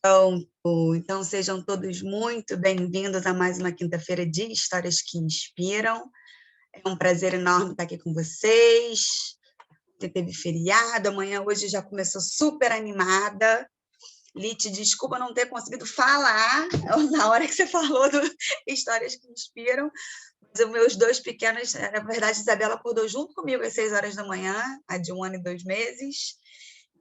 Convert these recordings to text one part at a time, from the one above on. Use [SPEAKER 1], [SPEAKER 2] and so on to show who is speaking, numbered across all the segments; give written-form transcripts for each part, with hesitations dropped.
[SPEAKER 1] Pronto, então sejam todos muito bem-vindos a mais uma quinta-feira de Histórias que Inspiram. É um prazer enorme estar aqui com vocês. Teve feriado, amanhã hoje já começou super animada. Lite, desculpa não ter conseguido falar na hora que você falou do Histórias que Inspiram, mas os meus dois pequenos, na verdade, a Isabela acordou junto comigo às 6 horas da manhã, a de 1 ano e 2 meses.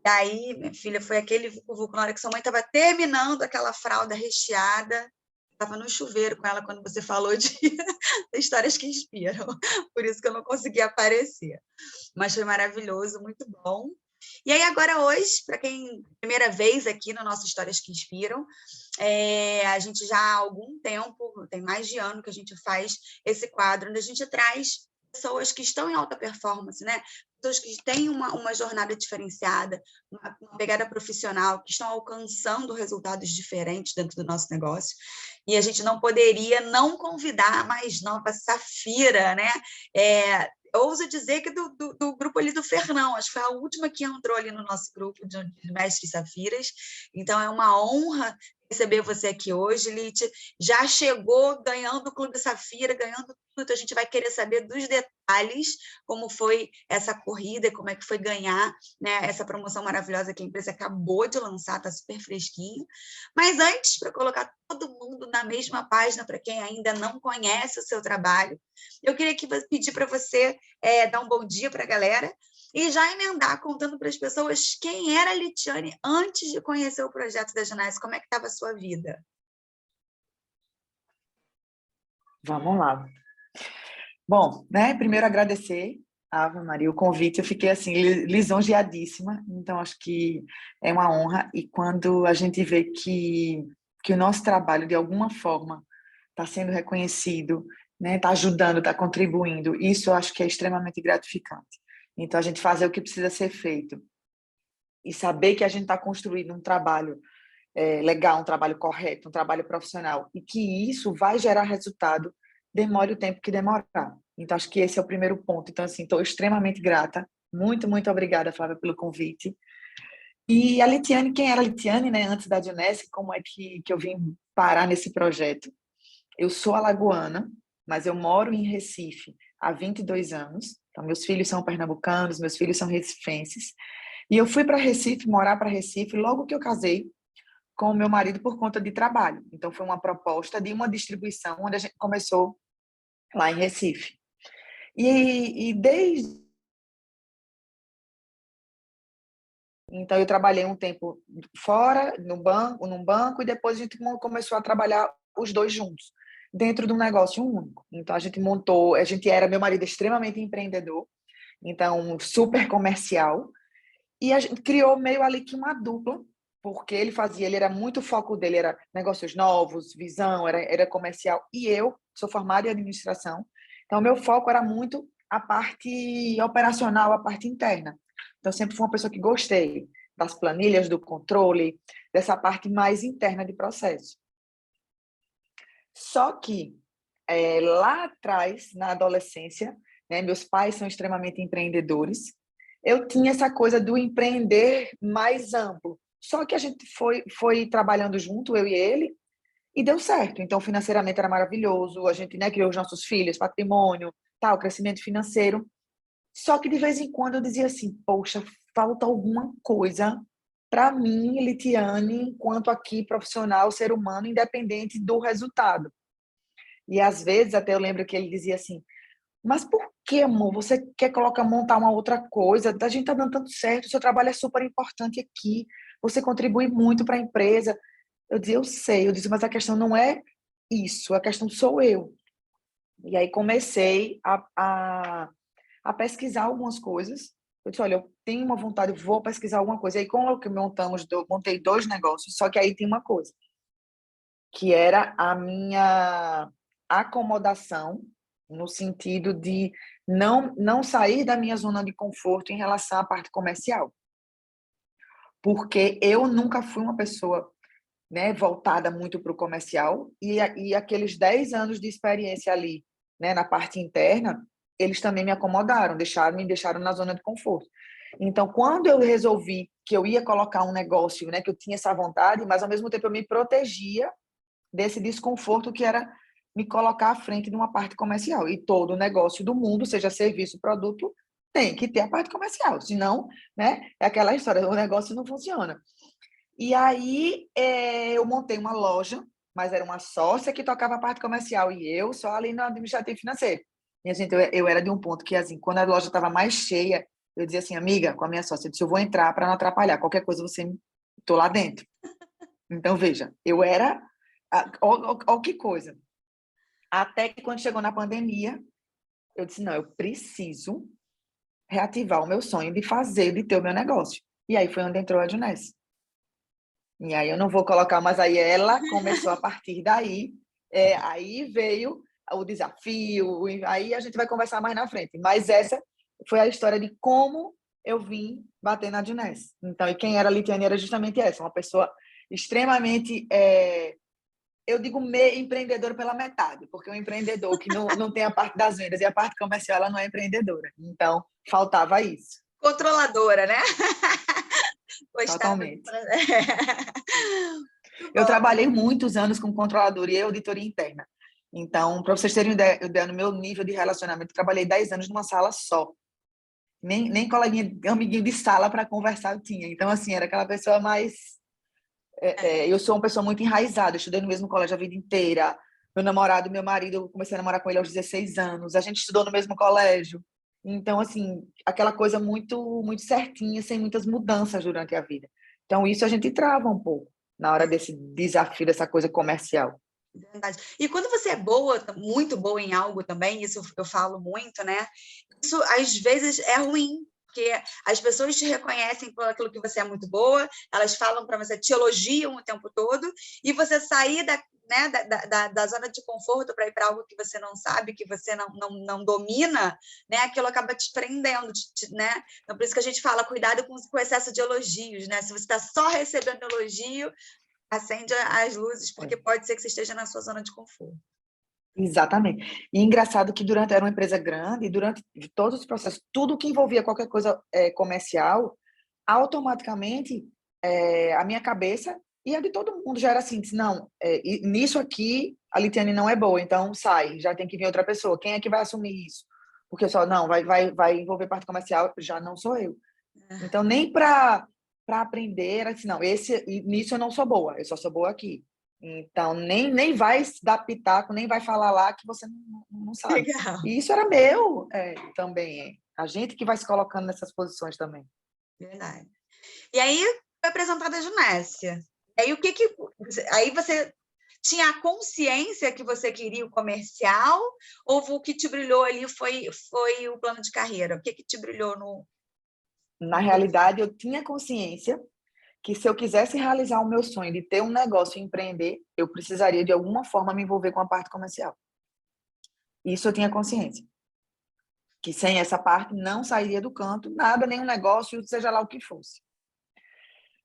[SPEAKER 1] E aí, minha filha, foi aquele vucu-vucu na hora que sua mãe estava terminando aquela fralda recheada. Estava no chuveiro com ela quando você falou de Histórias que Inspiram. Por isso que eu não consegui aparecer. Mas foi maravilhoso, muito bom. E aí, agora hoje, para quem primeira vez aqui no nosso Histórias que Inspiram, a gente já há algum tempo, tem mais de ano que a gente faz esse quadro, onde a gente traz pessoas que estão em alta performance, né? Pessoas que têm uma jornada diferenciada, uma pegada profissional, que estão alcançando resultados diferentes dentro do nosso negócio. E a gente não poderia não convidar a mais nova Safira, né? Eu ouso dizer que do grupo ali do Fernão, acho que foi a última que entrou ali no nosso grupo de Mestres Safiras. Então, é uma honra receber você aqui hoje, Lite. Já chegou ganhando o Clube Safira, ganhando tudo. Então, a gente vai querer saber dos detalhes, como foi essa corrida, como é que foi ganhar, né, essa promoção maravilhosa que a empresa acabou de lançar, está super fresquinho. Mas antes, para colocar todo mundo na mesma página, para quem ainda não conhece o seu trabalho, eu queria pedir para você dar um bom dia para a galera e já emendar contando para as pessoas quem era a Litiane antes de conhecer o projeto da Genese, como é que estava a sua vida?
[SPEAKER 2] Vamos lá. Bom, né, primeiro agradecer, Ave Maria, o convite. Eu fiquei assim lisonjeadíssima, então acho que é uma honra. E quando a gente vê que o nosso trabalho de alguma forma está sendo reconhecido, né, está ajudando, está contribuindo, isso eu acho que é extremamente gratificante. Então a gente fazer o que precisa ser feito e saber que a gente está construindo um trabalho legal, um trabalho correto, um trabalho profissional, e que isso vai gerar resultado, demore o tempo que demorar. Então, acho que esse é o primeiro ponto. Então, assim, estou extremamente grata. Muito, muito obrigada, Flávia, pelo convite. E a Litiane, quem era a Litiane, né, antes da Dionese, como é que eu vim parar nesse projeto? Eu sou alagoana, mas eu moro em Recife há 22 anos. Então, meus filhos são pernambucanos, meus filhos são recifenses. E eu fui para Recife, morar para Recife, logo que eu casei com o meu marido por conta de trabalho. Então, foi uma proposta de uma distribuição onde a gente começou lá em Recife. E desde... Então, eu trabalhei um tempo fora, num banco, e depois a gente começou a trabalhar os dois juntos, dentro de um negócio único. Então, a gente montou, meu marido é extremamente empreendedor, então, super comercial, e a gente criou meio ali que uma dupla, porque ele era muito, o foco dele era negócios novos, visão, era comercial, e eu sou formada em administração, então meu foco era muito a parte operacional, a parte interna. Então sempre fui uma pessoa que gostei das planilhas, do controle, dessa parte mais interna de processo. Só que lá atrás, na adolescência, né, meus pais são extremamente empreendedores, eu tinha essa coisa do empreender mais amplo. Só que a gente foi trabalhando junto, eu e ele, e deu certo. Então, financeiramente era maravilhoso, a gente, né, criou os nossos filhos, patrimônio, tal, crescimento financeiro. Só que de vez em quando eu dizia assim, poxa, falta alguma coisa para mim, Litiane, enquanto aqui profissional, ser humano, independente do resultado. E às vezes até eu lembro que ele dizia assim, mas por que, amor? Você quer montar uma outra coisa? A gente está dando tanto certo, o seu trabalho é super importante aqui, você contribui muito para a empresa. Eu disse, eu sei. Eu disse, mas a questão não é isso, a questão sou eu. E aí comecei a pesquisar algumas coisas. Eu disse, olha, eu tenho uma vontade, eu vou pesquisar alguma coisa. E aí, como que montei dois negócios, só que aí tem uma coisa, que era a minha acomodação, no sentido de não sair da minha zona de conforto em relação à parte comercial. Porque eu nunca fui uma pessoa, né, voltada muito para o comercial, e aqueles 10 anos de experiência ali, né, na parte interna, eles também me acomodaram, me deixaram na zona de conforto. Então, quando eu resolvi que eu ia colocar um negócio, né, que eu tinha essa vontade, mas ao mesmo tempo eu me protegia desse desconforto que era me colocar à frente de uma parte comercial. E todo negócio do mundo, seja serviço, produto, tem que ter a parte comercial, senão, né, é aquela história, o negócio não funciona. E aí eu montei uma loja, mas era uma sócia que tocava a parte comercial e eu só ali no administrativo financeiro. E, gente, eu era de um ponto que, assim, quando a loja estava mais cheia, eu dizia assim, amiga, com a minha sócia, eu disse, eu vou entrar para não atrapalhar, qualquer coisa você... Estou lá dentro. Então, veja, eu era... Ó, que coisa. Até que quando chegou na pandemia, eu disse, não, eu preciso reativar o meu sonho de ter o meu negócio. E aí foi onde entrou a Juness. E aí eu não vou colocar, mas aí ela começou a partir daí, aí veio o desafio, aí a gente vai conversar mais na frente. Mas essa foi a história de como eu vim bater na Juness. Então, e quem era a Litiane era justamente essa, uma pessoa extremamente, eu digo empreendedora pela metade, porque um empreendedor que não tem a parte das vendas e a parte comercial, ela não é empreendedora. Então, faltava isso.
[SPEAKER 1] Controladora, né?
[SPEAKER 2] Totalmente. Eu trabalhei muitos anos com controladoria e auditoria interna. Então, para vocês terem ideia, no meu nível de relacionamento, eu trabalhei 10 anos numa sala só. Nem coleguinha, amiguinho de sala para conversar eu tinha. Então, assim, era aquela pessoa mais... eu sou uma pessoa muito enraizada, eu estudei no mesmo colégio a vida inteira. Meu namorado, meu marido, eu comecei a namorar com ele aos 16 anos. A gente estudou no mesmo colégio. Então, assim, aquela coisa muito, muito certinha, sem muitas mudanças durante a vida. Então, isso a gente trava um pouco na hora desse desafio, dessa coisa comercial.
[SPEAKER 1] Verdade. E quando você é boa, muito boa em algo também, isso eu falo muito, né? Isso às vezes é ruim, porque as pessoas te reconhecem por aquilo que você é muito boa, elas falam para você, te elogiam o tempo todo, e você sair né, da zona de conforto para ir para algo que você não sabe, que você não domina, né? Aquilo acaba te prendendo, né? Então, por isso que a gente fala, cuidado com o excesso de elogios, né? Se você está só recebendo elogio, acende as luzes, porque pode ser que você esteja na sua zona de conforto.
[SPEAKER 2] Exatamente. E engraçado que era uma empresa grande, e durante todos os processos, tudo que envolvia qualquer coisa comercial, automaticamente a minha cabeça e a de todo mundo já era assim, disse, não, nisso aqui a Litiane não é boa, então sai, já tem que vir outra pessoa. Quem é que vai assumir isso? Porque só, não, vai envolver parte comercial, já não sou eu. Então, nem para aprender, era assim, não, nisso eu não sou boa, eu só sou boa aqui. Então, nem vai dar pitaco, nem vai falar lá que você não sabe.
[SPEAKER 1] Legal.
[SPEAKER 2] E isso era meu também. A gente que vai se colocando nessas posições também.
[SPEAKER 1] Verdade. E aí, foi apresentada a Junécia. E aí, aí você tinha a consciência que você queria o comercial, ou o que te brilhou ali foi o plano de carreira? O que te brilhou no...
[SPEAKER 2] Na realidade, eu tinha consciência que se eu quisesse realizar o meu sonho de ter um negócio e empreender, eu precisaria, de alguma forma, me envolver com a parte comercial. Isso eu tinha consciência. Que sem essa parte não sairia do canto, nada, nenhum negócio, seja lá o que fosse.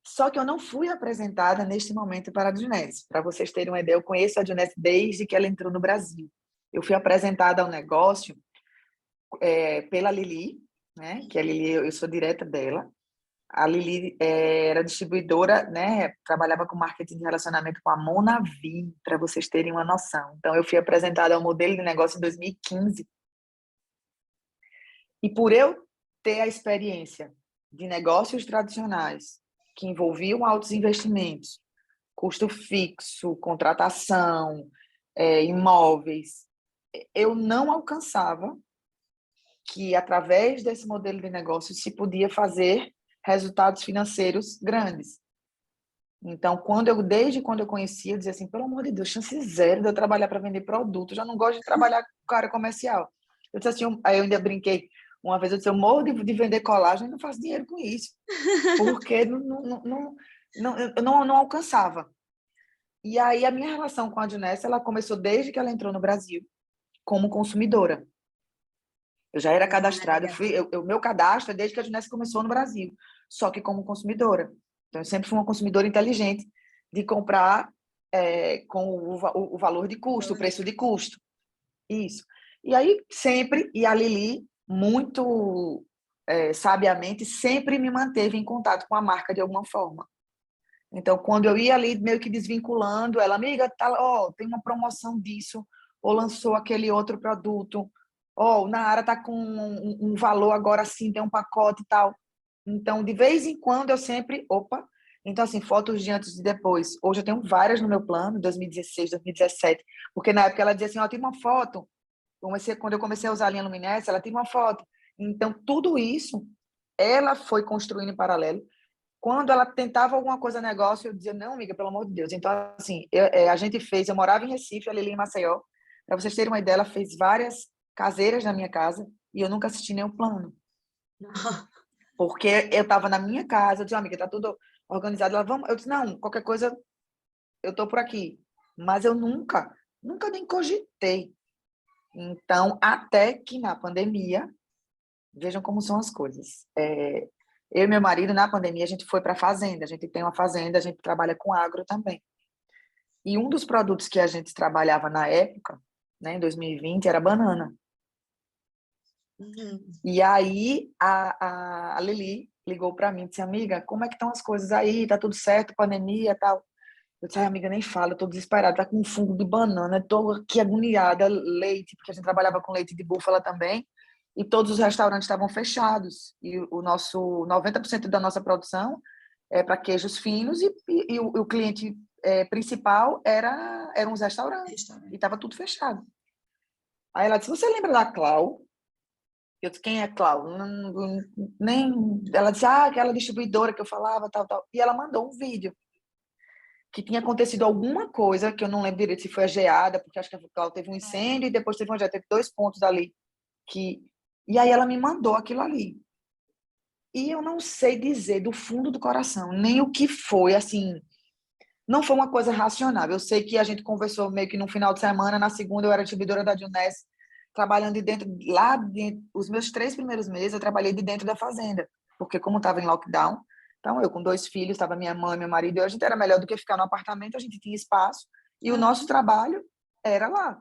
[SPEAKER 2] Só que eu não fui apresentada neste momento para a Juness. Para vocês terem uma ideia, eu conheço a Juness desde que ela entrou no Brasil. Eu fui apresentada ao negócio pela Lili, né? Que a Lili, eu sou direta dela. A Lili era distribuidora, né? Trabalhava com marketing de relacionamento com a Monavi, para vocês terem uma noção. Então, eu fui apresentada ao modelo de negócio em 2015. E por eu ter a experiência de negócios tradicionais, que envolviam altos investimentos, custo fixo, contratação, imóveis, eu não alcançava que, através desse modelo de negócio, se podia fazer resultados financeiros grandes. Então, desde quando eu conhecia, eu dizia assim, pelo amor de Deus, chance zero de eu trabalhar para vender produto, já não gosto de trabalhar com área comercial. Eu disse assim, aí eu ainda brinquei, uma vez eu disse, eu morro de vender colagem e não faço dinheiro com isso, porque eu não alcançava. E aí a minha relação com a Juness, ela começou desde que ela entrou no Brasil, como consumidora. Eu já era cadastrada, o meu cadastro é desde que a Juness começou no Brasil, só que como consumidora. Então, eu sempre fui uma consumidora inteligente de comprar com o valor de custo, o preço de custo. Isso. E aí, sempre, e a Lili, muito sabiamente, sempre me manteve em contato com a marca de alguma forma. Então, quando eu ia ali meio que desvinculando, ela, amiga, tá, tem uma promoção disso, ou lançou aquele outro produto, o Nara tá com um valor agora assim, tem um pacote e tal. Então, de vez em quando, eu sempre, então, assim, fotos de antes e depois. Hoje eu tenho várias no meu plano, 2016, 2017, porque na época ela dizia assim, tem uma foto, quando eu comecei a usar a linha Luminesce, ela tem uma foto. Então, tudo isso, ela foi construindo em paralelo. Quando ela tentava alguma coisa negócio, eu dizia, não, amiga, pelo amor de Deus. Então, assim, a gente fez, eu morava em Recife, a Lili em Maceió. Para vocês terem uma ideia, ela fez várias caseiras na minha casa e eu nunca assisti nenhum plano. Porque eu estava na minha casa, eu disse, amiga, tá tudo organizado. Ela, vamos. Eu disse, não, qualquer coisa, eu tô por aqui. Mas eu nunca nem cogitei. Então, até que na pandemia, vejam como são as coisas. Eu e meu marido, na pandemia, a gente foi para a fazenda. A gente tem uma fazenda, a gente trabalha com agro também. E um dos produtos que a gente trabalhava na época, né, em 2020, era banana. E aí a Lili ligou para mim e disse, amiga, como é que estão as coisas aí? Tá tudo certo, pandemia e tal? Eu disse, amiga, nem fala, eu tô desesperada, tá com um fungo de banana, tô aqui agoniada, leite, porque a gente trabalhava com leite de búfala também, e todos os restaurantes estavam fechados. E o nosso 90% da nossa produção é para queijos finos e o cliente principal eram os restaurantes. E estava tudo fechado. Aí ela disse, você lembra da Clau? Eu disse, quem é Clau? Nem... Ela disse, aquela distribuidora que eu falava, tal, tal. E ela mandou um vídeo que tinha acontecido alguma coisa, que eu não lembro direito se foi a geada, porque acho que a Clau teve um incêndio e depois teve uma geada, teve 2 pontos ali. E aí ela me mandou aquilo ali. E eu não sei dizer do fundo do coração, nem o que foi, assim, não foi uma coisa racional. Eu sei que a gente conversou meio que no final de semana, na segunda eu era distribuidora da Juness, trabalhando os meus 3 primeiros meses eu trabalhei de dentro da fazenda, porque como estava em lockdown, então eu com 2 filhos, estava minha mãe, meu marido, e a gente era melhor do que ficar no apartamento, a gente tinha espaço, e o nosso trabalho era lá.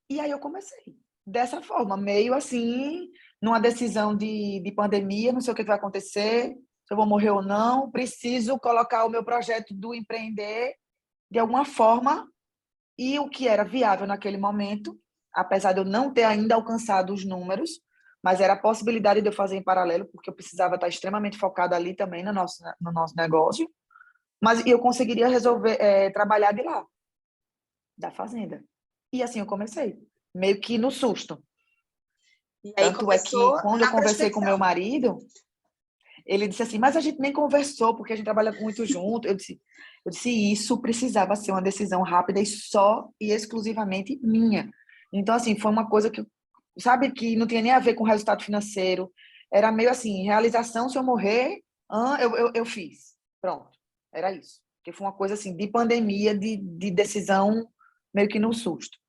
[SPEAKER 2] E aí eu comecei dessa forma, meio assim, numa decisão de pandemia, não sei o que vai acontecer, se eu vou morrer ou não, preciso colocar o meu projeto do empreender de alguma forma, e o que era viável naquele momento, apesar de eu não ter ainda alcançado os números, mas era a possibilidade de eu fazer em paralelo, porque eu precisava estar extremamente focada ali também no nosso negócio, mas eu conseguiria resolver, trabalhar de lá, da fazenda. E assim eu comecei, meio que no susto.
[SPEAKER 1] E aí
[SPEAKER 2] Tanto é que, quando eu
[SPEAKER 1] na
[SPEAKER 2] conversei com meu
[SPEAKER 1] prospecção.
[SPEAKER 2] marido, ele disse assim, mas a gente nem conversou, porque a gente trabalha muito junto. Eu disse, isso precisava ser uma decisão rápida e só e exclusivamente minha. Então, assim, foi uma coisa que, sabe, que não tinha nem a ver com resultado financeiro. Era meio assim, realização, se eu morrer, eu fiz. Pronto, era isso. Porque foi uma coisa, assim, de pandemia, de decisão meio que no susto.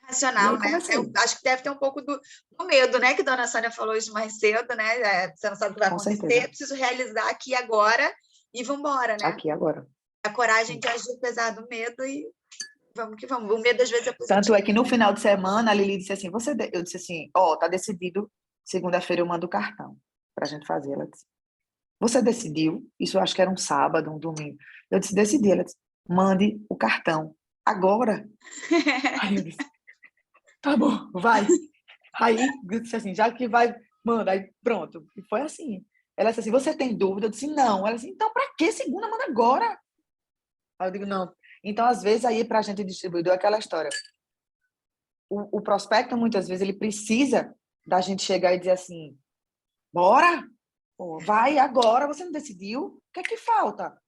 [SPEAKER 2] E
[SPEAKER 1] Racional,
[SPEAKER 2] aí
[SPEAKER 1] né?
[SPEAKER 2] comecei.
[SPEAKER 1] Eu acho que deve ter um pouco do medo, né? Que a dona Sônia falou isso mais cedo, né? Você não sabe o que vai
[SPEAKER 2] Com
[SPEAKER 1] acontecer,
[SPEAKER 2] certeza.
[SPEAKER 1] preciso realizar aqui agora e vamos embora, né?
[SPEAKER 2] Aqui, agora.
[SPEAKER 1] A coragem que ajuda apesar do medo e vamos que vamos. O medo às vezes é
[SPEAKER 2] Tanto
[SPEAKER 1] positivo.
[SPEAKER 2] é que no final de semana a Lili disse assim, eu disse assim, tá decidido, segunda-feira eu mando o cartão pra gente fazer. Ela disse, você decidiu? Isso eu acho que era um sábado, um domingo. Eu disse, decidi. Ela disse, mande o cartão agora. Aí eu disse, tá bom, vai. Aí eu disse assim, já que vai, manda. Aí pronto. E foi assim. Ela disse assim, você tem dúvida? Eu disse, não. Ela disse, então pra que segunda? Manda agora. Aí eu digo, não. Então, às vezes, aí pra gente distribuidor é aquela história. O prospecto, muitas vezes, ele precisa da gente chegar e dizer assim, bora, vai agora, você não decidiu, o que é que falta?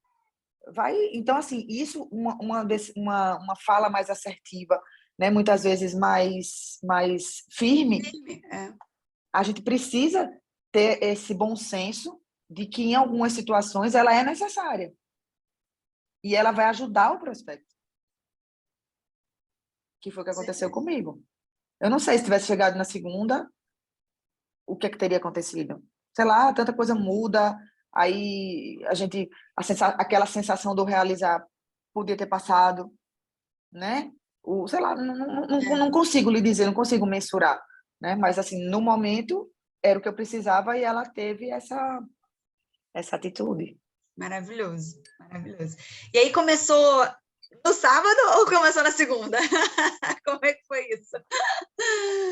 [SPEAKER 2] Vai, então, assim, isso, uma fala mais assertiva, né? Muitas vezes mais firme,
[SPEAKER 1] É.
[SPEAKER 2] a gente precisa ter esse bom senso de que, em algumas situações, ela é necessária. E ela vai ajudar o prospecto. Que foi o que aconteceu comigo. Eu não sei se tivesse chegado na segunda, o que é que teria acontecido? Sei lá, tanta coisa muda, aí aquela sensação do realizar podia ter passado, né? Sei lá, não consigo lhe dizer, não consigo mensurar, né? Mas assim, no momento era o que eu precisava e ela teve essa atitude.
[SPEAKER 1] Maravilhoso, maravilhoso. E aí começou no sábado ou começou na segunda? Como é que foi isso?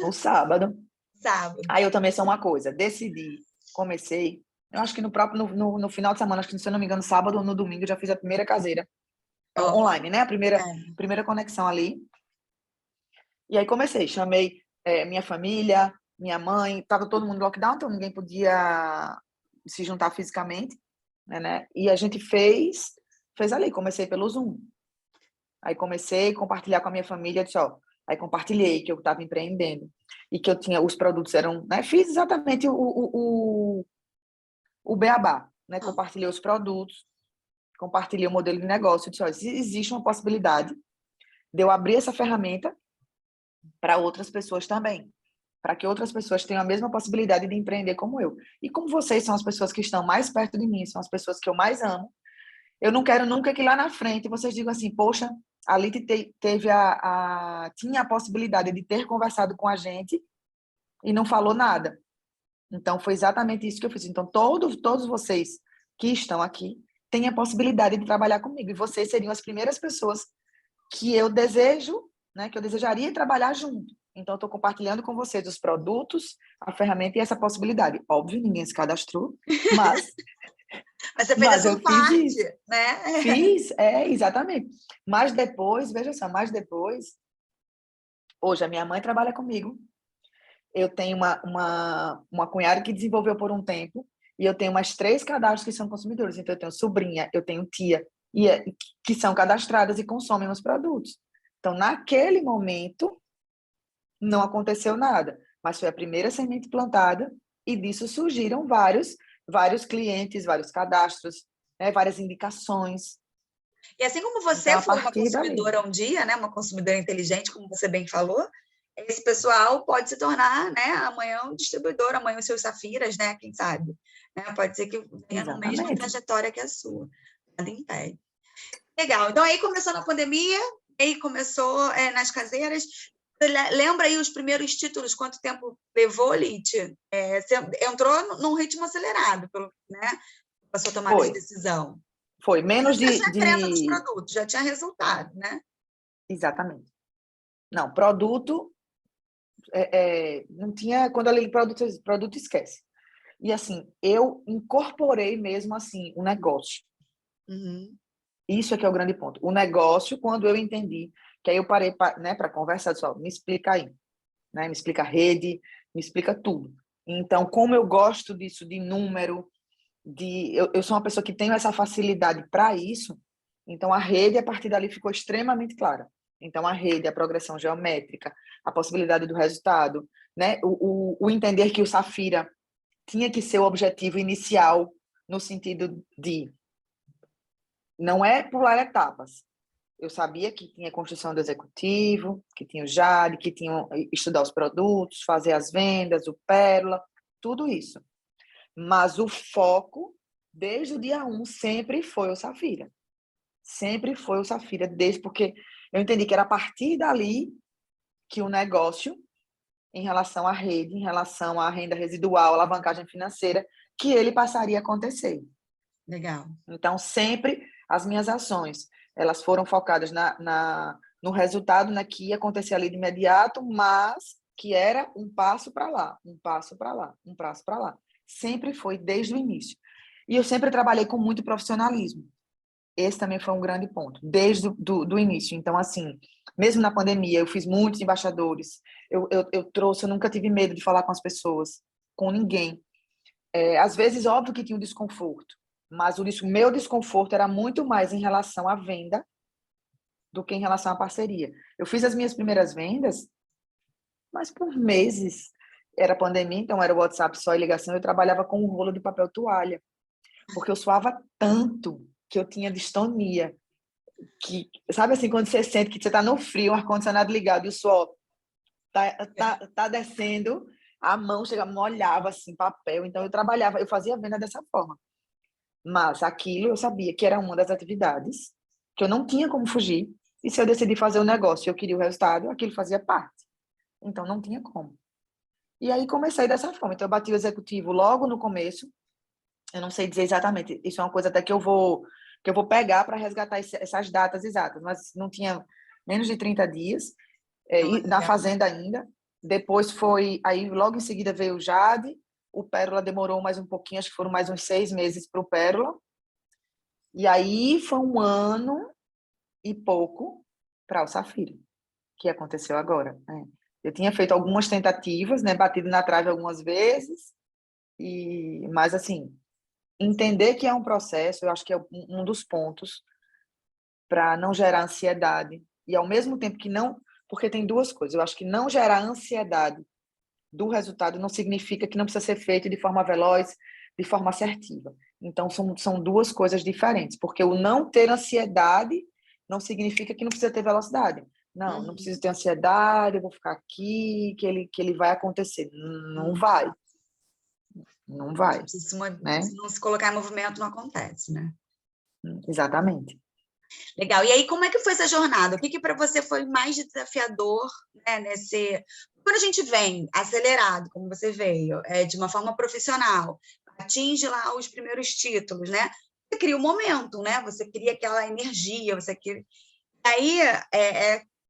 [SPEAKER 2] No sábado.
[SPEAKER 1] Sábado.
[SPEAKER 2] Aí eu também sou uma coisa, decidi, comecei, eu acho que no final de semana, acho que se eu não me engano, sábado ou no domingo, eu já fiz a primeira caseira,
[SPEAKER 1] Oh,
[SPEAKER 2] online, né? A primeira conexão ali. E aí comecei, chamei minha família, minha mãe, estava todo mundo em lockdown, então ninguém podia se juntar fisicamente, né? E a gente fez ali, comecei pelo Zoom. Aí comecei a compartilhar com a minha família, disse, ó, aí compartilhei que eu estava empreendendo e que eu tinha, os produtos eram, né? Fiz exatamente o beabá, né? Compartilhei os produtos, compartilhei o modelo de negócio, disse, ó, existe uma possibilidade de eu abrir essa ferramenta para outras pessoas também, para que outras pessoas tenham a mesma possibilidade de empreender como eu. E como vocês são as pessoas que estão mais perto de mim, são as pessoas que eu mais amo, eu não quero nunca que lá na frente vocês digam assim, poxa, a Lite tinha a possibilidade de ter conversado com a gente e não falou nada. Então, foi exatamente isso que eu fiz. Então, todos vocês que estão aqui têm a possibilidade de trabalhar comigo. E vocês seriam as primeiras pessoas que eu desejo, né, que eu desejaria trabalhar junto. Então, eu estou compartilhando com vocês os produtos, a ferramenta e essa possibilidade. Óbvio, ninguém se cadastrou, mas
[SPEAKER 1] você fez a sua
[SPEAKER 2] eu fiz
[SPEAKER 1] parte,
[SPEAKER 2] isso.
[SPEAKER 1] né?
[SPEAKER 2] Fiz, exatamente. Mas depois, veja só, hoje a minha mãe trabalha comigo, eu tenho uma cunhada que desenvolveu por um tempo, e eu tenho mais 3 cadastros que são consumidores. Então, eu tenho sobrinha, eu tenho tia, que são cadastradas e consomem os produtos. Então, naquele momento, não aconteceu nada, mas foi a primeira semente plantada, e disso surgiram vários clientes, vários cadastros, né, várias indicações.
[SPEAKER 1] E assim como
[SPEAKER 2] Então,
[SPEAKER 1] você
[SPEAKER 2] a
[SPEAKER 1] foi uma
[SPEAKER 2] partir dali.
[SPEAKER 1] consumidora um dia, né, uma consumidora inteligente, como você bem falou, esse pessoal pode se tornar, né, amanhã um distribuidor, amanhã os seus safiras, né, quem sabe? Né? Pode ser que venha no mesma
[SPEAKER 2] Exatamente.
[SPEAKER 1] trajetória que a sua. Nada impede. Legal. Então, aí começou na pandemia, aí começou nas caseiras. Lembra aí os primeiros títulos, quanto tempo levou, Lite? Você entrou num ritmo acelerado, né, para sua tomada de decisão.
[SPEAKER 2] Foi menos
[SPEAKER 1] Você já tinha crença nos produtos, já tinha resultado, né?
[SPEAKER 2] Exatamente. Não, produto não tinha, quando eu li produto esquece. E assim, eu incorporei mesmo assim o negócio.
[SPEAKER 1] Uhum.
[SPEAKER 2] Isso é que é o grande ponto. O negócio, quando eu entendi, que aí eu parei para conversar, só me explica aí, né? Me explica a rede, me explica tudo. Então, como eu gosto disso, de número, eu sou uma pessoa que tenho essa facilidade para isso, então a rede, a partir dali, ficou extremamente clara. Então, a rede, a progressão geométrica, a possibilidade do resultado, né? O entender que o Safira tinha que ser o objetivo inicial, no sentido de não é pular etapas. Eu sabia que tinha construção do executivo, que tinha o JAD, que tinha estudar os produtos, fazer as vendas, o Pérola, tudo isso. Mas o foco, desde o dia 1, sempre foi o Safira. Sempre foi o Safira, desde porque eu entendi que era a partir dali que o negócio, em relação à rede, em relação à renda residual, alavancagem financeira, que ele passaria a acontecer.
[SPEAKER 1] Legal.
[SPEAKER 2] Então, sempre as minhas ações, elas foram focadas no resultado, né, que ia acontecer ali de imediato, mas que era um passo para lá, um passo para lá, um passo para lá. Sempre foi desde o início. E eu sempre trabalhei com muito profissionalismo. Esse também foi um grande ponto, desde do início. Então, assim, mesmo na pandemia, eu fiz muitos embaixadores, eu trouxe, eu nunca tive medo de falar com as pessoas, com ninguém. Às vezes, óbvio que tinha um desconforto, mas o meu desconforto era muito mais em relação à venda do que em relação à parceria. Eu fiz as minhas primeiras vendas, mas por meses. Era pandemia, então era o WhatsApp só e ligação, eu trabalhava com um rolo de papel toalha, porque eu suava tanto que eu tinha distonia. Que, sabe assim, quando você sente que você está no frio, o ar-condicionado ligado e o suor tá descendo, a mão chega, molhava assim, papel. Então eu fazia a venda dessa forma. Mas aquilo eu sabia que era uma das atividades que eu não tinha como fugir. E se eu decidi fazer o negócio e eu queria o resultado, aquilo fazia parte. Então não tinha como. E aí comecei dessa forma. Então, eu bati o executivo logo no começo. Eu não sei dizer exatamente. Isso é uma coisa até que eu vou pegar para resgatar essas datas exatas. Mas não tinha menos de 30 dias. E na fazenda ainda. Depois foi... Aí, logo em seguida, veio o Jade. O Pérola demorou mais um pouquinho. Acho que foram mais uns 6 meses para o Pérola. E aí, foi 1 ano e pouco para o Safira, que aconteceu agora. Né? Eu tinha feito algumas tentativas, né? Batido na trave algumas vezes. Mas, assim, entender que é um processo, eu acho que é um dos pontos para não gerar ansiedade. E, ao mesmo tempo que não... Porque tem duas coisas. Eu acho que não gerar ansiedade do resultado não significa que não precisa ser feito de forma veloz, de forma assertiva. Então, são duas coisas diferentes. Porque o não ter ansiedade não significa que não precisa ter velocidade. Não preciso ter ansiedade, eu vou ficar aqui, que ele vai acontecer. Não vai. Não vai.
[SPEAKER 1] Se
[SPEAKER 2] Né?
[SPEAKER 1] não se colocar em movimento, não acontece, né?
[SPEAKER 2] Exatamente.
[SPEAKER 1] Legal. E aí, como é que foi essa jornada? O que para você foi mais desafiador, né, Quando a gente vem acelerado, como você veio, de uma forma profissional, atinge lá os primeiros títulos, né? Você cria um momento, né? Você cria aquela energia, você cria... Aí,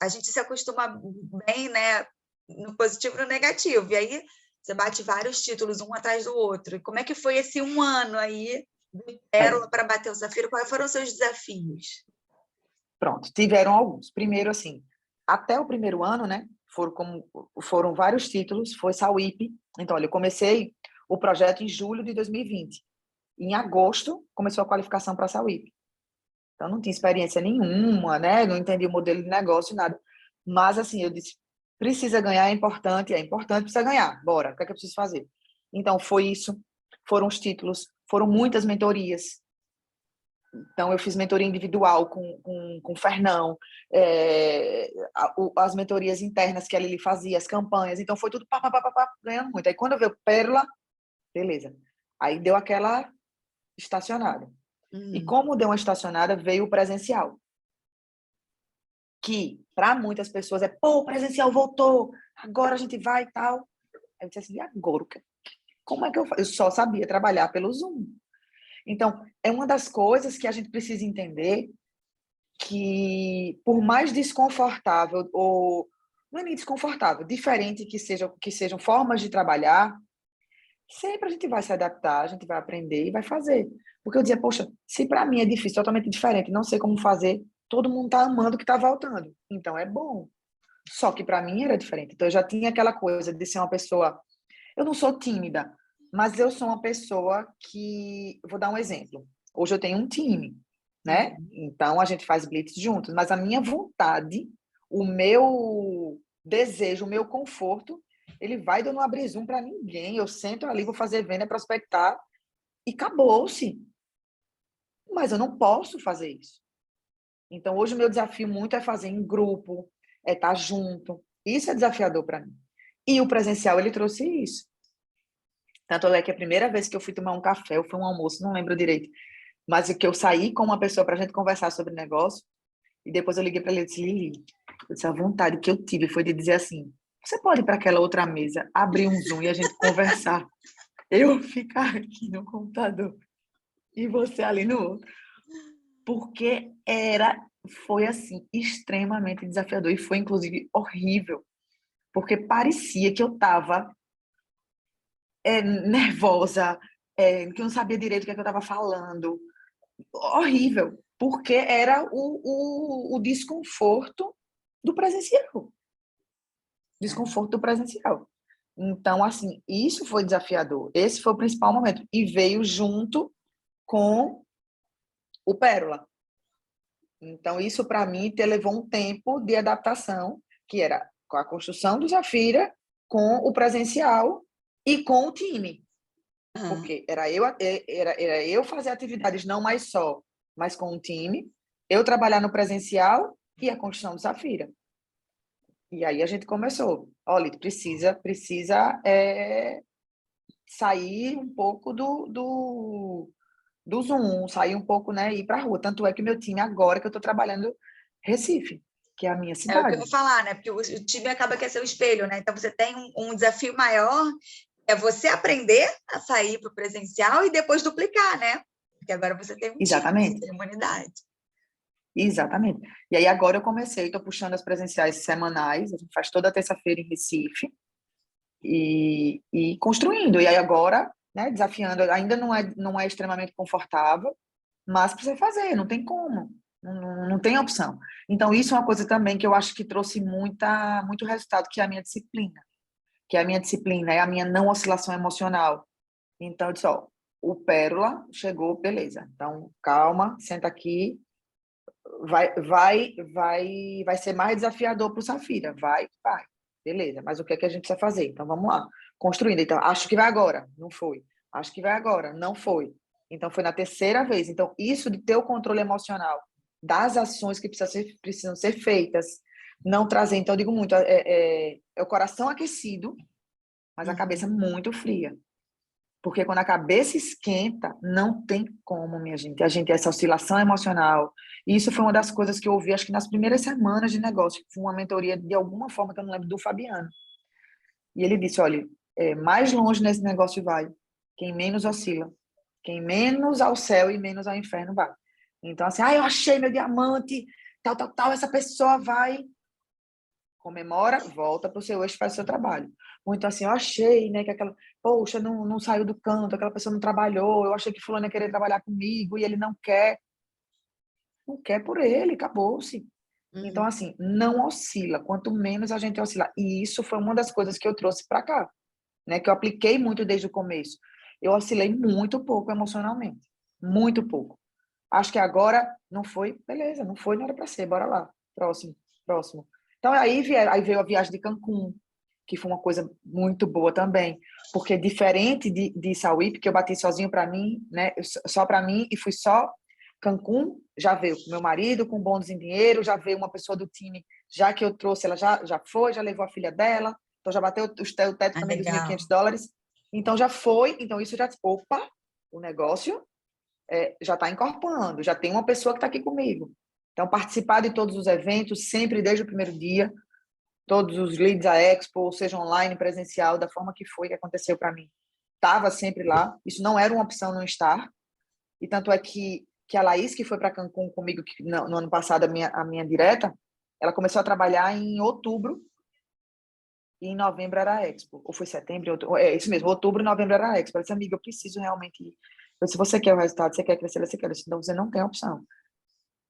[SPEAKER 1] a gente se acostuma bem, né, no positivo e no negativo. E aí, você bate vários títulos, um atrás do outro. E como é que foi esse 1 ano aí do Pérola para bater o Safira? Quais foram os seus desafios?
[SPEAKER 2] Pronto, tiveram alguns. Primeiro, assim, até o primeiro ano, né? Foram vários títulos, foi Sauípe. Então, olha, eu comecei o projeto em julho de 2020. Em agosto, começou a qualificação para a Sauípe. Então, não tinha experiência nenhuma, né? Não entendi o modelo de negócio, nada. Mas, assim, eu disse, precisa ganhar, é importante, precisa ganhar. Bora, o que é que eu preciso fazer? Então, foi isso. Foram os títulos, foram muitas mentorias. Então, eu fiz mentoria individual com o Fernão, as mentorias internas que a Lili fazia, as campanhas. Então, foi tudo ganhando muito. Aí, quando eu vi o Pérola, beleza. Aí, deu aquela estacionada. E como deu uma estacionada, veio o presencial. Que, para muitas pessoas, o presencial voltou, agora a gente vai e tal. Aí eu disse assim, e agora? Como é que eu faço? Eu só sabia trabalhar pelo Zoom. Então, é uma das coisas que a gente precisa entender que, por mais desconfortável, ou não é nem desconfortável, diferente que sejam formas de trabalhar, sempre a gente vai se adaptar, a gente vai aprender e vai fazer. Porque eu dizia, poxa, se para mim é difícil, totalmente diferente, não sei como fazer, todo mundo está amando o que está voltando. Então, é bom. Só que para mim era diferente. Então, eu já tinha aquela coisa de ser uma pessoa... Eu não sou tímida, mas eu sou uma pessoa que... Vou dar um exemplo. Hoje eu tenho um time, né? Então, a gente faz blitz juntos. Mas a minha vontade, o meu desejo, o meu conforto, ele vai de eu não abrir Zoom para ninguém. Eu sento ali, vou fazer venda, prospectar e acabou-se. Mas eu não posso fazer isso. Então, hoje o meu desafio muito é fazer em grupo, é estar junto. Isso é desafiador para mim. E o presencial, ele trouxe isso. Tanto é que a primeira vez que eu fui tomar um café, ou foi um almoço, não lembro direito, mas que eu saí com uma pessoa para a gente conversar sobre negócio, e depois eu liguei para ele e disse, Lili, a vontade que eu tive foi de dizer assim, você pode ir para aquela outra mesa, abrir um Zoom e a gente conversar. Eu ficar aqui no computador e você ali no outro. Porque foi assim, extremamente desafiador. E foi, inclusive, horrível. Porque parecia que eu estava nervosa, que eu não sabia direito o que, é que eu estava falando. Horrível. Porque era o desconforto do presencial. Desconforto do presencial. Então, assim, isso foi desafiador. Esse foi o principal momento. E veio junto com o Pérola. Então, isso para mim levou um tempo de adaptação, que era com a construção do Zafira, com o presencial e com o time. Porque era eu fazer atividades não mais só, mas com o time, eu trabalhar no presencial e a construção do Zafira. E aí a gente começou. Olha, precisa sair um pouco do Zoom, sair um pouco, né, ir para a rua. Tanto é que meu time agora que eu estou trabalhando Recife. que é a minha
[SPEAKER 1] É o que eu
[SPEAKER 2] cidade.
[SPEAKER 1] vou falar, né? Porque o time acaba que é seu espelho, né? Então você tem um desafio maior, é você aprender a sair para o presencial e depois duplicar, né? Porque agora você tem um time, você
[SPEAKER 2] Exatamente,
[SPEAKER 1] tem uma unidade.
[SPEAKER 2] exatamente. E aí agora eu comecei, estou puxando as presenciais semanais, a gente faz toda terça-feira em Recife, e construindo. E aí agora, né, desafiando, ainda não é extremamente confortável, mas precisa fazer, não tem como, não tem opção. Então, isso é uma coisa também que eu acho que trouxe muito resultado, que é a minha disciplina. Que é a minha disciplina, é a minha não oscilação emocional. Então, eu disse, ó, o Pérola chegou, beleza. Então, calma, senta aqui, vai ser mais desafiador para o Safira. Vai. Beleza, mas o que é que a gente precisa fazer? Então, vamos lá. Construindo. Então, acho que vai agora. Não foi. Acho que vai agora. Não foi. Então, foi na terceira vez. Então, isso de ter o controle emocional das ações que precisam ser feitas, não trazer. Então, eu digo muito, é o coração aquecido, mas a cabeça muito fria. Porque quando a cabeça esquenta, não tem como, minha gente. A gente, essa oscilação emocional. E isso foi uma das coisas que eu ouvi, acho que nas primeiras semanas de negócio, que foi uma mentoria de alguma forma, que eu não lembro, do Fabiano. E ele disse, olha, mais longe nesse negócio vai quem menos oscila. Quem menos ao céu e menos ao inferno vai. Então, assim, eu achei meu diamante, tal, essa pessoa vai, comemora, volta para o seu eixo, faz o seu trabalho. Ou então, assim, eu achei, né, que aquela, poxa, não saiu do canto, aquela pessoa não trabalhou, eu achei que fulano ia querer trabalhar comigo e ele não quer. Não quer por ele, acabou-se. Então, assim, não oscila, quanto menos a gente oscilar. E isso foi uma das coisas que eu trouxe para cá, né, que eu apliquei muito desde o começo. Eu oscilei muito pouco emocionalmente, muito pouco. Acho que agora não foi, beleza, não foi, não era para ser, bora lá, próximo. Então, aí veio a viagem de Cancún, que foi uma coisa muito boa também, porque diferente de Sauípe, que eu bati sozinho para mim, né, só para mim, e fui só Cancún, já veio com meu marido, com bônus em dinheiro, já veio uma pessoa do time, já que eu trouxe, ela já foi, já levou a filha dela, então já bateu o teto também dos
[SPEAKER 1] Legal.
[SPEAKER 2] $1.500, então já foi, então isso já, opa, o negócio já está incorporando, já tem uma pessoa que está aqui comigo. Então, participar de todos os eventos, sempre desde o primeiro dia, todos os leads à Expo, seja online, presencial, da forma que foi, que aconteceu para mim. Estava sempre lá, isso não era uma opção não estar, e tanto é que a Laís, que foi para Cancún comigo que, no ano passado, a minha direta, ela começou a trabalhar em outubro, e em novembro era a Expo, ou foi setembro, isso mesmo, outubro e novembro era a Expo. Ela disse, amiga, eu preciso realmente ir. Se você quer o resultado, você quer crescer, você quer. Então, você não tem opção.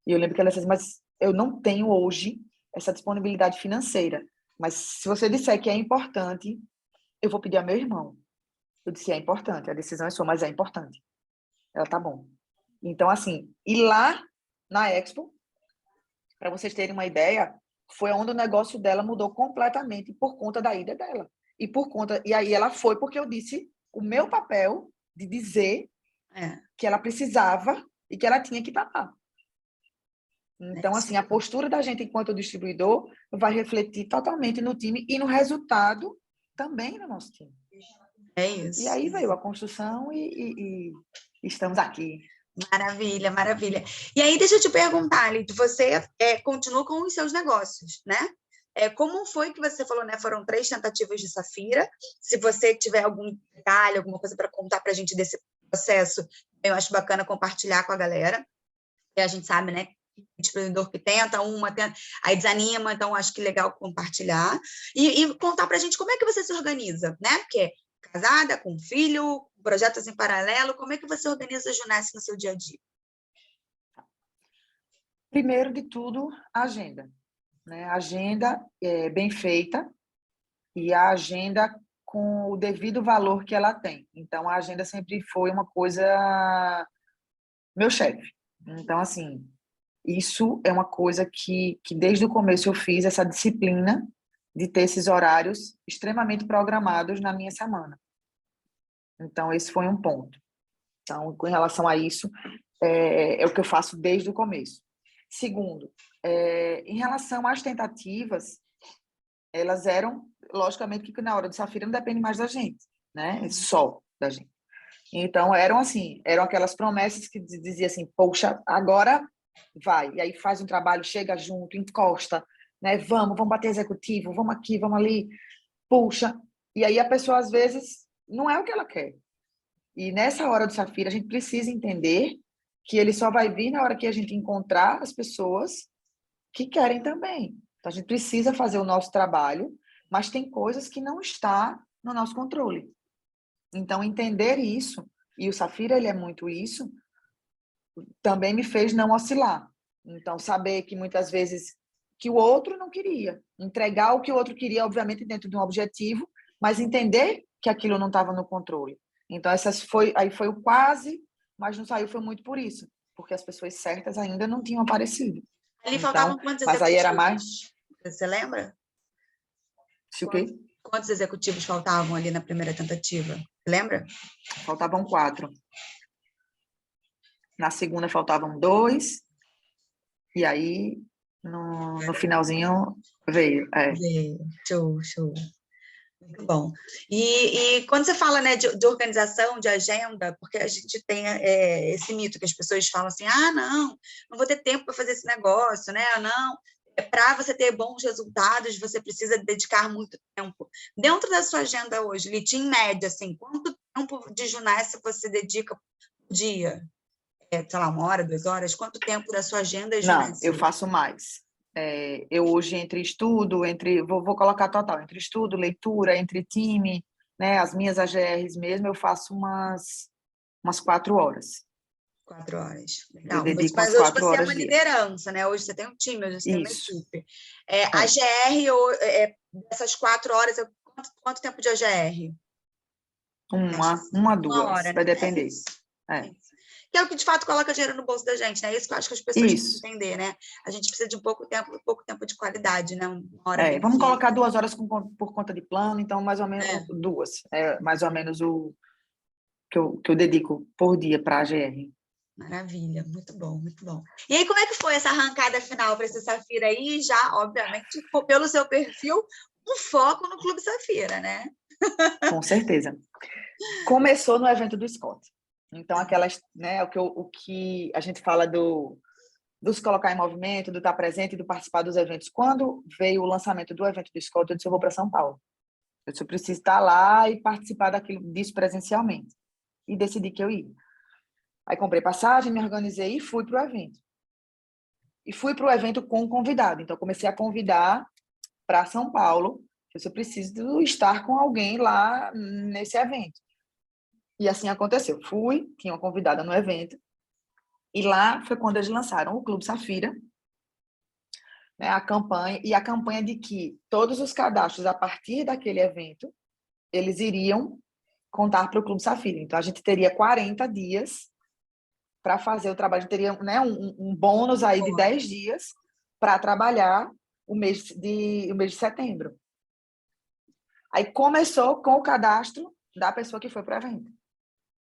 [SPEAKER 2] E eu lembro que ela disse, mas eu não tenho hoje essa disponibilidade financeira. Mas se você disser que é importante, eu vou pedir a meu irmão. Eu disse, é importante, a decisão é sua, mas é importante. Ela, tá bom. Então, assim, e lá na Expo, para vocês terem uma ideia, foi onde o negócio dela mudou completamente por conta da ida dela. E aí ela foi porque eu disse o meu papel de dizer que ela precisava e que ela tinha que estar lá. Então, assim, a postura da gente enquanto distribuidor vai refletir totalmente no time e no resultado também no nosso time.
[SPEAKER 1] É isso.
[SPEAKER 2] E aí veio a construção e estamos aqui.
[SPEAKER 1] Maravilha, maravilha. E aí, deixa eu te perguntar, Lid, você continua com os seus negócios, né? Como foi que você falou, né? Foram 3 tentativas de Safira. Se você tiver algum detalhe, alguma coisa para contar para a gente desse processo, eu acho bacana compartilhar com a galera. E a gente sabe, né? Empreendedor que tenta, aí desanima, então acho que é legal compartilhar. E contar para a gente como é que você se organiza, né? Porque casada, com filho, projetos em paralelo, como é que você organiza a Junesse no seu dia a dia?
[SPEAKER 2] Primeiro de tudo, a agenda. Né? A agenda bem feita e a agenda com o devido valor que ela tem. Então, a agenda sempre foi uma coisa... Meu chefe. Então, assim, isso é uma coisa que desde o começo eu fiz, essa disciplina de ter esses horários extremamente programados na minha semana. Então, esse foi um ponto. Então, com relação a isso, é o que eu faço desde o começo. Segundo, em relação às tentativas, elas eram, logicamente, que na hora do Safira não depende mais da gente, né? Só da gente. Então, eram aquelas promessas que dizia assim, poxa, agora vai. E aí faz um trabalho, chega junto, encosta, né? Vamos bater executivo, vamos aqui, vamos ali, puxa. E aí a pessoa, às vezes, não é o que ela quer. E nessa hora do Safira, a gente precisa entender que ele só vai vir na hora que a gente encontrar as pessoas que querem também. Então, a gente precisa fazer o nosso trabalho, mas tem coisas que não está no nosso controle. Então, entender isso, e o Safira, ele é muito isso, também me fez não oscilar. Então, saber que muitas vezes que o outro não queria, entregar o que o outro queria, obviamente, dentro de um objetivo, mas entender que aquilo não estava no controle. Então, aí foi o quase, mas não saiu, foi muito por isso, porque as pessoas certas ainda não tinham aparecido.
[SPEAKER 1] Ali
[SPEAKER 2] Então,
[SPEAKER 1] faltavam quantos
[SPEAKER 2] mas aí era mais...
[SPEAKER 1] executivos? Você lembra?
[SPEAKER 2] Se o quê?
[SPEAKER 1] Quantos executivos faltavam ali na primeira tentativa? Lembra?
[SPEAKER 2] Faltavam 4. Na segunda faltavam 2, e aí no finalzinho veio.
[SPEAKER 1] Show, show. Muito bom. E quando você fala, né, de organização, de agenda, porque a gente tem esse mito que as pessoas falam assim, não vou ter tempo para fazer esse negócio, né? Não, para você ter bons resultados, você precisa dedicar muito tempo. Dentro da sua agenda hoje, Liti, em média, assim, quanto tempo de Junessa você dedica por dia? Sei lá, 1 hora, 2 horas? Quanto tempo da sua agenda é
[SPEAKER 2] Não,
[SPEAKER 1] Junessa?
[SPEAKER 2] eu faço mais. Eu hoje, entre estudo, vou colocar total, entre estudo, leitura, entre time, né, as minhas AGRs mesmo, eu faço umas 4 horas.
[SPEAKER 1] 4 horas.
[SPEAKER 2] Eu
[SPEAKER 1] Legal.
[SPEAKER 2] dedico
[SPEAKER 1] Mas
[SPEAKER 2] umas
[SPEAKER 1] hoje
[SPEAKER 2] 4
[SPEAKER 1] você é
[SPEAKER 2] horas
[SPEAKER 1] uma
[SPEAKER 2] dia.
[SPEAKER 1] liderança, né? Hoje você tem um time, hoje você tem uma
[SPEAKER 2] Isso.
[SPEAKER 1] equipe. A GR, dessas 4 horas, quanto tempo de AGR?
[SPEAKER 2] Uma,
[SPEAKER 1] 1
[SPEAKER 2] duas,
[SPEAKER 1] hora,
[SPEAKER 2] vai
[SPEAKER 1] né?
[SPEAKER 2] depender.
[SPEAKER 1] Isso. Que é o que de fato coloca dinheiro no bolso da gente, né? Isso que eu acho que as pessoas têm que
[SPEAKER 2] Isso.
[SPEAKER 1] entender, né? A gente precisa de pouco tempo de qualidade, né? 1 hora bem
[SPEAKER 2] Vamos
[SPEAKER 1] feita.
[SPEAKER 2] colocar 2 horas por conta de plano, então mais ou menos 2. Mais ou menos o que eu dedico por dia para a AGR.
[SPEAKER 1] Maravilha, muito bom, muito bom. E aí, como é que foi essa arrancada final para esse Safira aí? Já, obviamente, pelo seu perfil, um foco no Clube Safira, né?
[SPEAKER 2] Com certeza. Começou no evento do Scott. Então, aquelas, né, o que a gente fala dos colocar em movimento, do estar presente, do participar dos eventos. Quando veio o lançamento do evento do Scott, eu disse, eu vou para São Paulo. Eu só preciso estar lá e participar disso presencialmente. E decidi que eu ia. Aí comprei passagem, me organizei e fui para o evento. E fui para o evento com um convidado. Então, comecei a convidar para São Paulo. Eu preciso estar com alguém lá nesse evento. E assim aconteceu. Fui, tinha uma convidada no evento. E lá foi quando eles lançaram o Clube Safira, né, a campanha de que todos os cadastros a partir daquele evento, eles iriam contar para o Clube Safira. Então, a gente teria 40 dias para fazer o trabalho, a gente teria, né, um bônus aí de 10 dias para trabalhar o mês de setembro. Aí começou com o cadastro da pessoa que foi para o evento.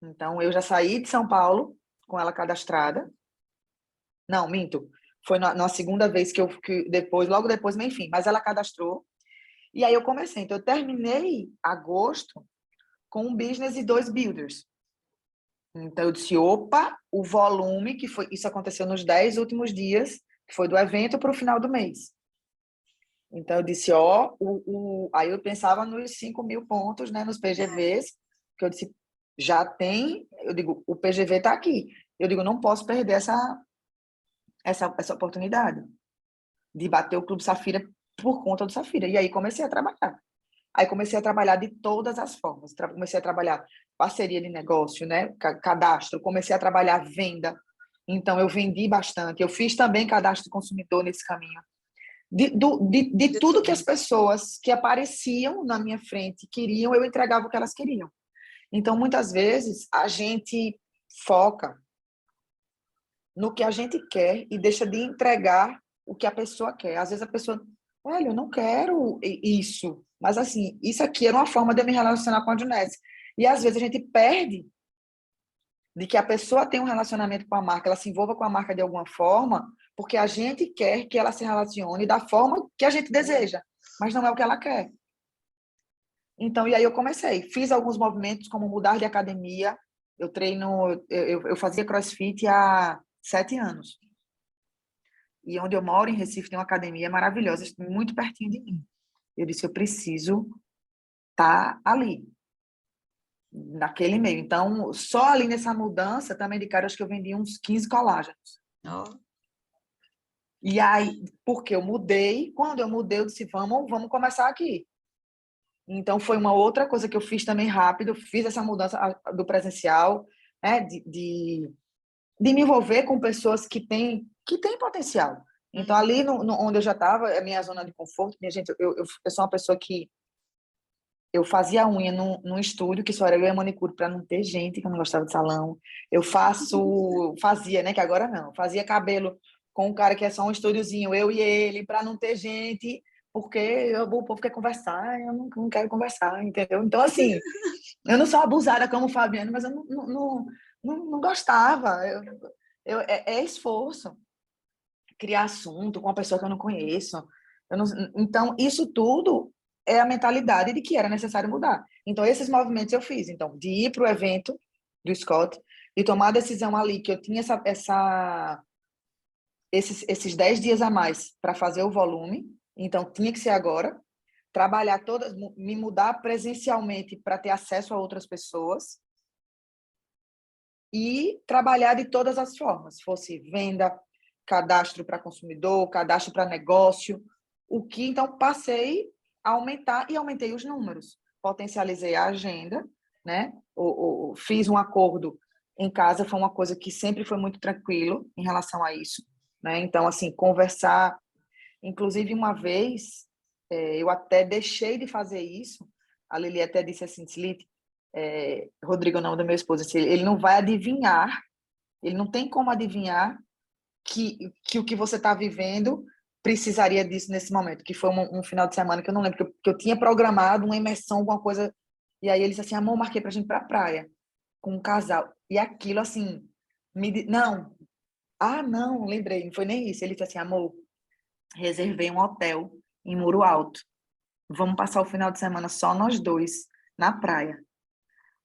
[SPEAKER 2] Então, eu já saí de São Paulo com ela cadastrada. Não, minto. Foi na segunda vez logo depois, mas enfim, mas ela cadastrou. E aí eu comecei. Então, eu terminei agosto com um business e 2 builders. Então, eu disse, opa, o volume, isso aconteceu nos 10 últimos dias, que foi do evento para o final do mês. Então, eu disse, aí eu pensava nos 5.000 pontos, né, nos PGVs, que eu disse, já tem, eu digo, o PGV está aqui. Eu digo, não posso perder essa oportunidade de bater o Clube Safira por conta do Safira. E aí comecei a trabalhar. Aí comecei a trabalhar de todas as formas. Comecei a trabalhar parceria de negócio, né? Cadastro. Comecei a trabalhar venda. Então, eu vendi bastante. Eu fiz também cadastro de consumidor nesse caminho. De tudo que as pessoas que apareciam na minha frente queriam, eu entregava o que elas queriam. Então, muitas vezes, a gente foca no que a gente quer e deixa de entregar o que a pessoa quer. Às vezes a pessoa, olha, eu não quero isso, mas assim, isso aqui era uma forma de eu me relacionar com a Junesse. E às vezes a gente perde de que a pessoa tem um relacionamento com a marca, ela se envolva com a marca de alguma forma, porque a gente quer que ela se relacione da forma que a gente deseja, mas não é o que ela quer. Então, e aí eu comecei, fiz alguns movimentos como mudar de academia, eu fazia CrossFit há 7 anos. e onde eu moro, em Recife, tem uma academia maravilhosa, muito pertinho de mim. Eu disse, eu preciso estar ali, naquele meio. Então, só ali nessa mudança, também de cara, acho que eu vendi uns 15 colágenos.
[SPEAKER 1] Oh.
[SPEAKER 2] E aí, porque eu mudei, quando eu mudei, eu disse, vamos começar aqui. Então, foi uma outra coisa que eu fiz também rápido, eu fiz essa mudança do presencial, né, de me envolver com pessoas que têm potencial. Então, ali onde eu já estava, é a minha zona de conforto, minha gente, eu sou uma pessoa que eu fazia unha num estúdio, que só era eu e a manicure, para não ter gente, que eu não gostava de salão. Fazia, né, que agora não, fazia cabelo com um cara que é só um estúdiozinho, eu e ele, para não ter gente, porque o povo quer conversar, eu não quero conversar, entendeu? Então, assim, eu não sou abusada como o Fabiano, mas eu não gostava. É esforço criar assunto com uma pessoa que eu não conheço. Então, isso tudo é a mentalidade de que era necessário mudar. Então, esses movimentos eu fiz. Então, de ir para o evento do Scott, de tomar a decisão ali que eu tinha esses 10 dias a mais para fazer o volume, então tinha que ser agora, trabalhar todas, me mudar presencialmente para ter acesso a outras pessoas e trabalhar de todas as formas, fosse venda, cadastro para consumidor, cadastro para negócio, o que então passei a aumentar e aumentei os números, potencializei a agenda, né? Fiz um acordo em casa, foi uma coisa que sempre foi muito tranquilo em relação a isso, né? Então, assim, conversar, inclusive uma vez, eu até deixei de fazer isso, a Lili até disse assim, Slite, Rodrigo, o nome do meu esposo, assim, ele não vai adivinhar, ele não tem como adivinhar que o que você está vivendo precisaria disso nesse momento, que foi um final de semana que eu não lembro, que eu tinha programado uma imersão, alguma coisa, e aí ele disse assim, amor, marquei pra gente ir pra praia, com um casal, e aquilo assim, não, lembrei, não foi nem isso, ele disse assim, amor, reservei um hotel em Muro Alto, vamos passar o final de semana só nós dois, na praia.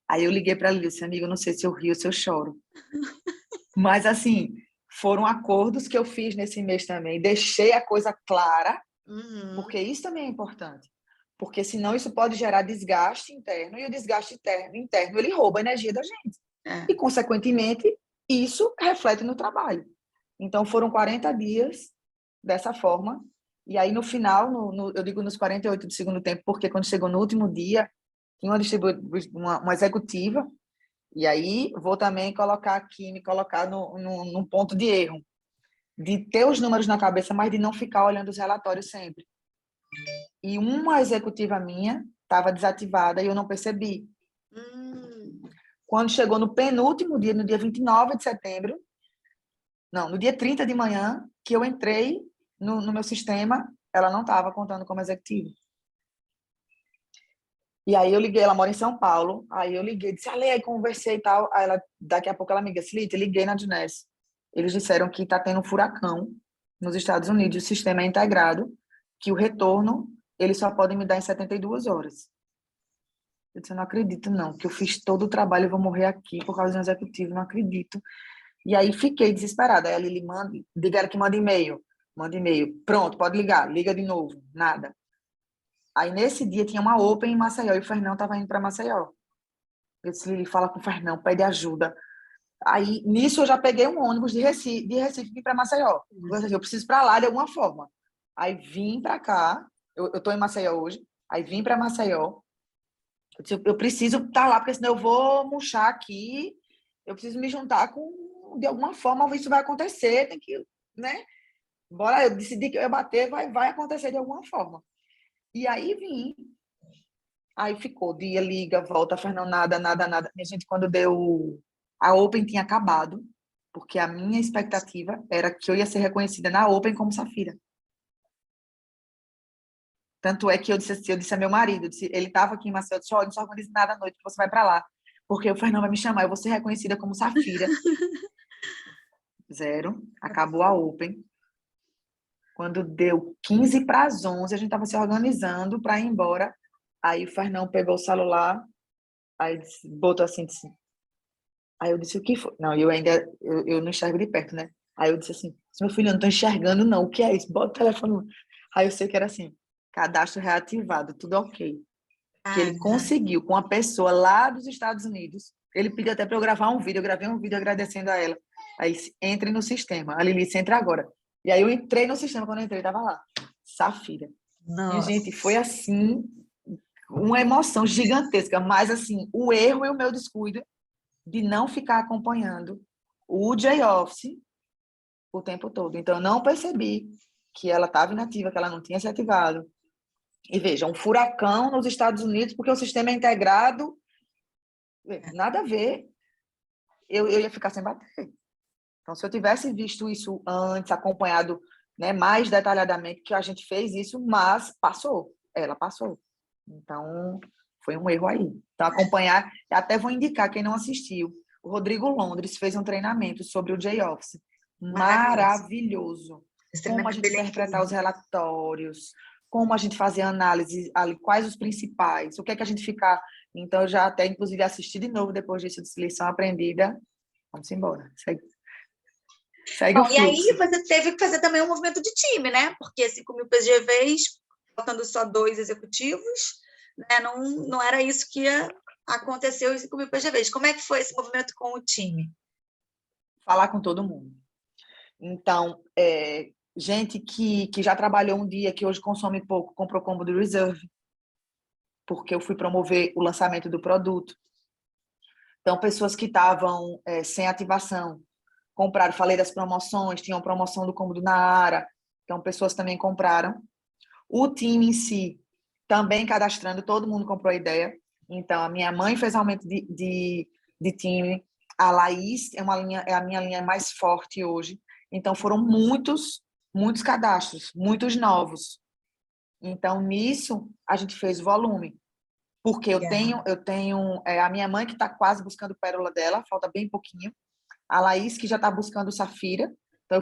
[SPEAKER 2] Aí eu liguei para ele e disse, amigo, não sei se eu rio ou se eu choro. Mas, assim, foram acordos que eu fiz nesse mês também. Deixei a coisa clara, porque isso também é importante. Porque senão isso pode gerar desgaste interno, e o desgaste interno ele rouba a energia da gente. E, consequentemente, isso reflete no trabalho. Então, foram 40 dias dessa forma. E aí, no final, eu digo nos 48 do segundo tempo, porque quando chegou no último dia, tinha uma executiva, e aí vou também colocar aqui, me colocar num ponto de erro, de ter os números na cabeça, mas de não ficar olhando os relatórios sempre. E uma executiva minha estava desativada e eu não percebi. Quando chegou no penúltimo dia, no dia 29 de setembro, não, no dia 30 de manhã, que eu entrei no meu sistema, ela não estava contando como executiva. E aí eu liguei, ela mora em São Paulo, aí eu liguei, disse, aí conversei e tal. Aí daqui a pouco ela me disse, Lita, liguei na Juness. Eles disseram que está tendo um furacão nos Estados Unidos, o sistema é integrado, que o retorno eles só podem me dar em 72 horas. Eu disse, eu não acredito não, que eu fiz todo o trabalho e vou morrer aqui por causa de um executivo, não acredito. E aí fiquei desesperada. Aí a Lili diga que manda e-mail. Manda e-mail. Pronto, pode ligar. Liga de novo. Nada. Aí, nesse dia, tinha uma Open em Maceió e o Fernão estava indo para Maceió. Eu disse, Lili, fala com o Fernão, pede ajuda. Aí, nisso, eu já peguei um ônibus de Recife para Maceió. Eu preciso para lá de alguma forma. Aí, vim para cá. Eu estou em Maceió hoje. Aí, vim para Maceió. Eu disse, eu preciso estar lá, porque senão eu vou murchar aqui. Eu preciso me juntar com... De alguma forma, isso vai acontecer. Tem que... né? Bora, eu decidi que eu ia bater, vai acontecer de alguma forma. E aí, vim. Aí ficou dia, liga, volta, Fernão, nada. Minha gente, quando deu... A Open tinha acabado, porque a minha expectativa era que eu ia ser reconhecida na Open como Safira. Tanto é que eu disse a meu marido, ele estava aqui em Maceió, eu disse, olha, não só organize nada à noite, que você vai para lá, porque o Fernão vai me chamar, eu vou ser reconhecida como Safira. Zero, acabou a Open. Quando deu 15 para as 11, a gente estava se organizando para ir embora. Aí o Fernão pegou o celular, aí botou assim, disse, aí eu disse, o que foi? Não, eu não enxergo de perto, né? Aí eu disse assim, meu filho, eu não estou enxergando não, o que é isso? Bota o telefone. Aí eu sei que era assim, cadastro reativado, tudo ok. Que ele conseguiu com uma pessoa lá dos Estados Unidos. Ele pediu até para eu gravar um vídeo, eu gravei um vídeo agradecendo a ela. Aí, entre no sistema. A Lilice, entra agora. E aí eu entrei no sistema, quando eu entrei, estava lá, Safira. Minha
[SPEAKER 1] Nossa.
[SPEAKER 2] gente, foi assim, uma emoção gigantesca, mas assim, o erro e o meu descuido de não ficar acompanhando o J-Office o tempo todo. Então, eu não percebi que ela estava inativa, que ela não tinha se ativado. E veja, um furacão nos Estados Unidos, porque o sistema é integrado, nada a ver, eu ia ficar sem bater. Então, se eu tivesse visto isso antes, acompanhado, né, mais detalhadamente, que a gente fez isso, mas passou, ela passou. Então, foi um erro aí. Então, acompanhar, até vou indicar quem não assistiu, o Rodrigo Londres fez um treinamento sobre o J-Office, maravilhoso.
[SPEAKER 1] Esse
[SPEAKER 2] Como a
[SPEAKER 1] treinamento
[SPEAKER 2] gente
[SPEAKER 1] dele é
[SPEAKER 2] interpretar os
[SPEAKER 1] incrível.
[SPEAKER 2] relatórios, como a gente fazer análise, quais os principais, o que é que a gente ficar. Então, eu já até, inclusive, assisti de novo depois disso, de lição aprendida. Vamos embora. Segue o
[SPEAKER 1] Bom, e aí
[SPEAKER 2] fluxo.
[SPEAKER 1] você teve que fazer também um movimento de time, né? Porque 5.000 PGVs, faltando só 2 executivos, né? Não era isso que ia acontecer os 5.000 PGVs. Como é que foi esse movimento com o time?
[SPEAKER 2] Falar com todo mundo. Então, gente que já trabalhou um dia, que hoje consome pouco, comprou combo do Reserve, porque eu fui promover o lançamento do produto. Então, pessoas que estavam sem ativação, compraram. Falei das promoções, tinham promoção do combo do Naara. Então, pessoas também compraram. O time em si, também cadastrando, todo mundo comprou a ideia. Então, a minha mãe fez aumento de time. A Laís é a minha linha mais forte hoje. Então, foram muitos cadastros, muitos novos. Então, nisso, a gente fez volume. Porque eu tenho a minha mãe que está quase buscando pérola dela, falta bem pouquinho. A Laís que já está buscando o Safira. Então,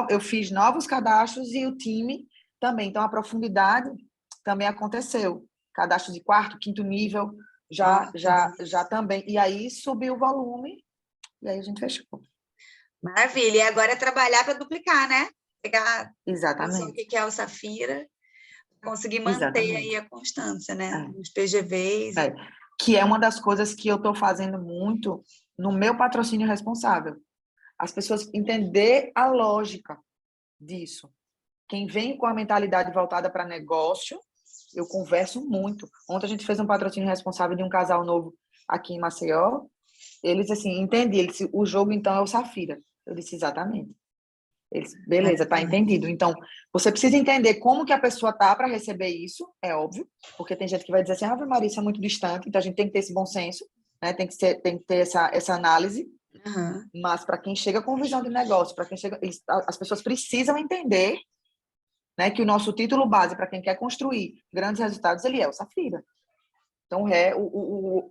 [SPEAKER 2] eu fiz novos cadastros e o time também. Então, a profundidade também aconteceu. Cadastro de quarto, quinto nível, já também. E aí subiu o volume e aí a gente fechou.
[SPEAKER 1] Maravilha. E agora é trabalhar para duplicar, né? Pegar a pessoa
[SPEAKER 2] Exatamente.
[SPEAKER 1] que quer o Safira, conseguir manter aí
[SPEAKER 2] Exatamente.
[SPEAKER 1] a constância, né? Os PGVs.
[SPEAKER 2] É. Que é uma das coisas que eu estou fazendo muito no meu patrocínio responsável. As pessoas entender a lógica disso. Quem vem com a mentalidade voltada para negócio, eu converso muito. Ontem a gente fez um patrocínio responsável de um casal novo aqui em Maceió. Eles, assim, entendi. Ele disse, o jogo, então, é o Safira. Eu disse, exatamente. Eles, beleza, tá entendido. Então, você precisa entender como que a pessoa tá para receber isso, é óbvio, porque tem gente que vai dizer assim, Ave Maria, isso é muito distante, então a gente tem que ter esse bom senso, né? Tem que ter essa análise.
[SPEAKER 1] Uhum.
[SPEAKER 2] Mas para quem chega com visão de negócio, para quem chega, as pessoas precisam entender, né, que o nosso título base para quem quer construir grandes resultados, ele é o Safira. Então,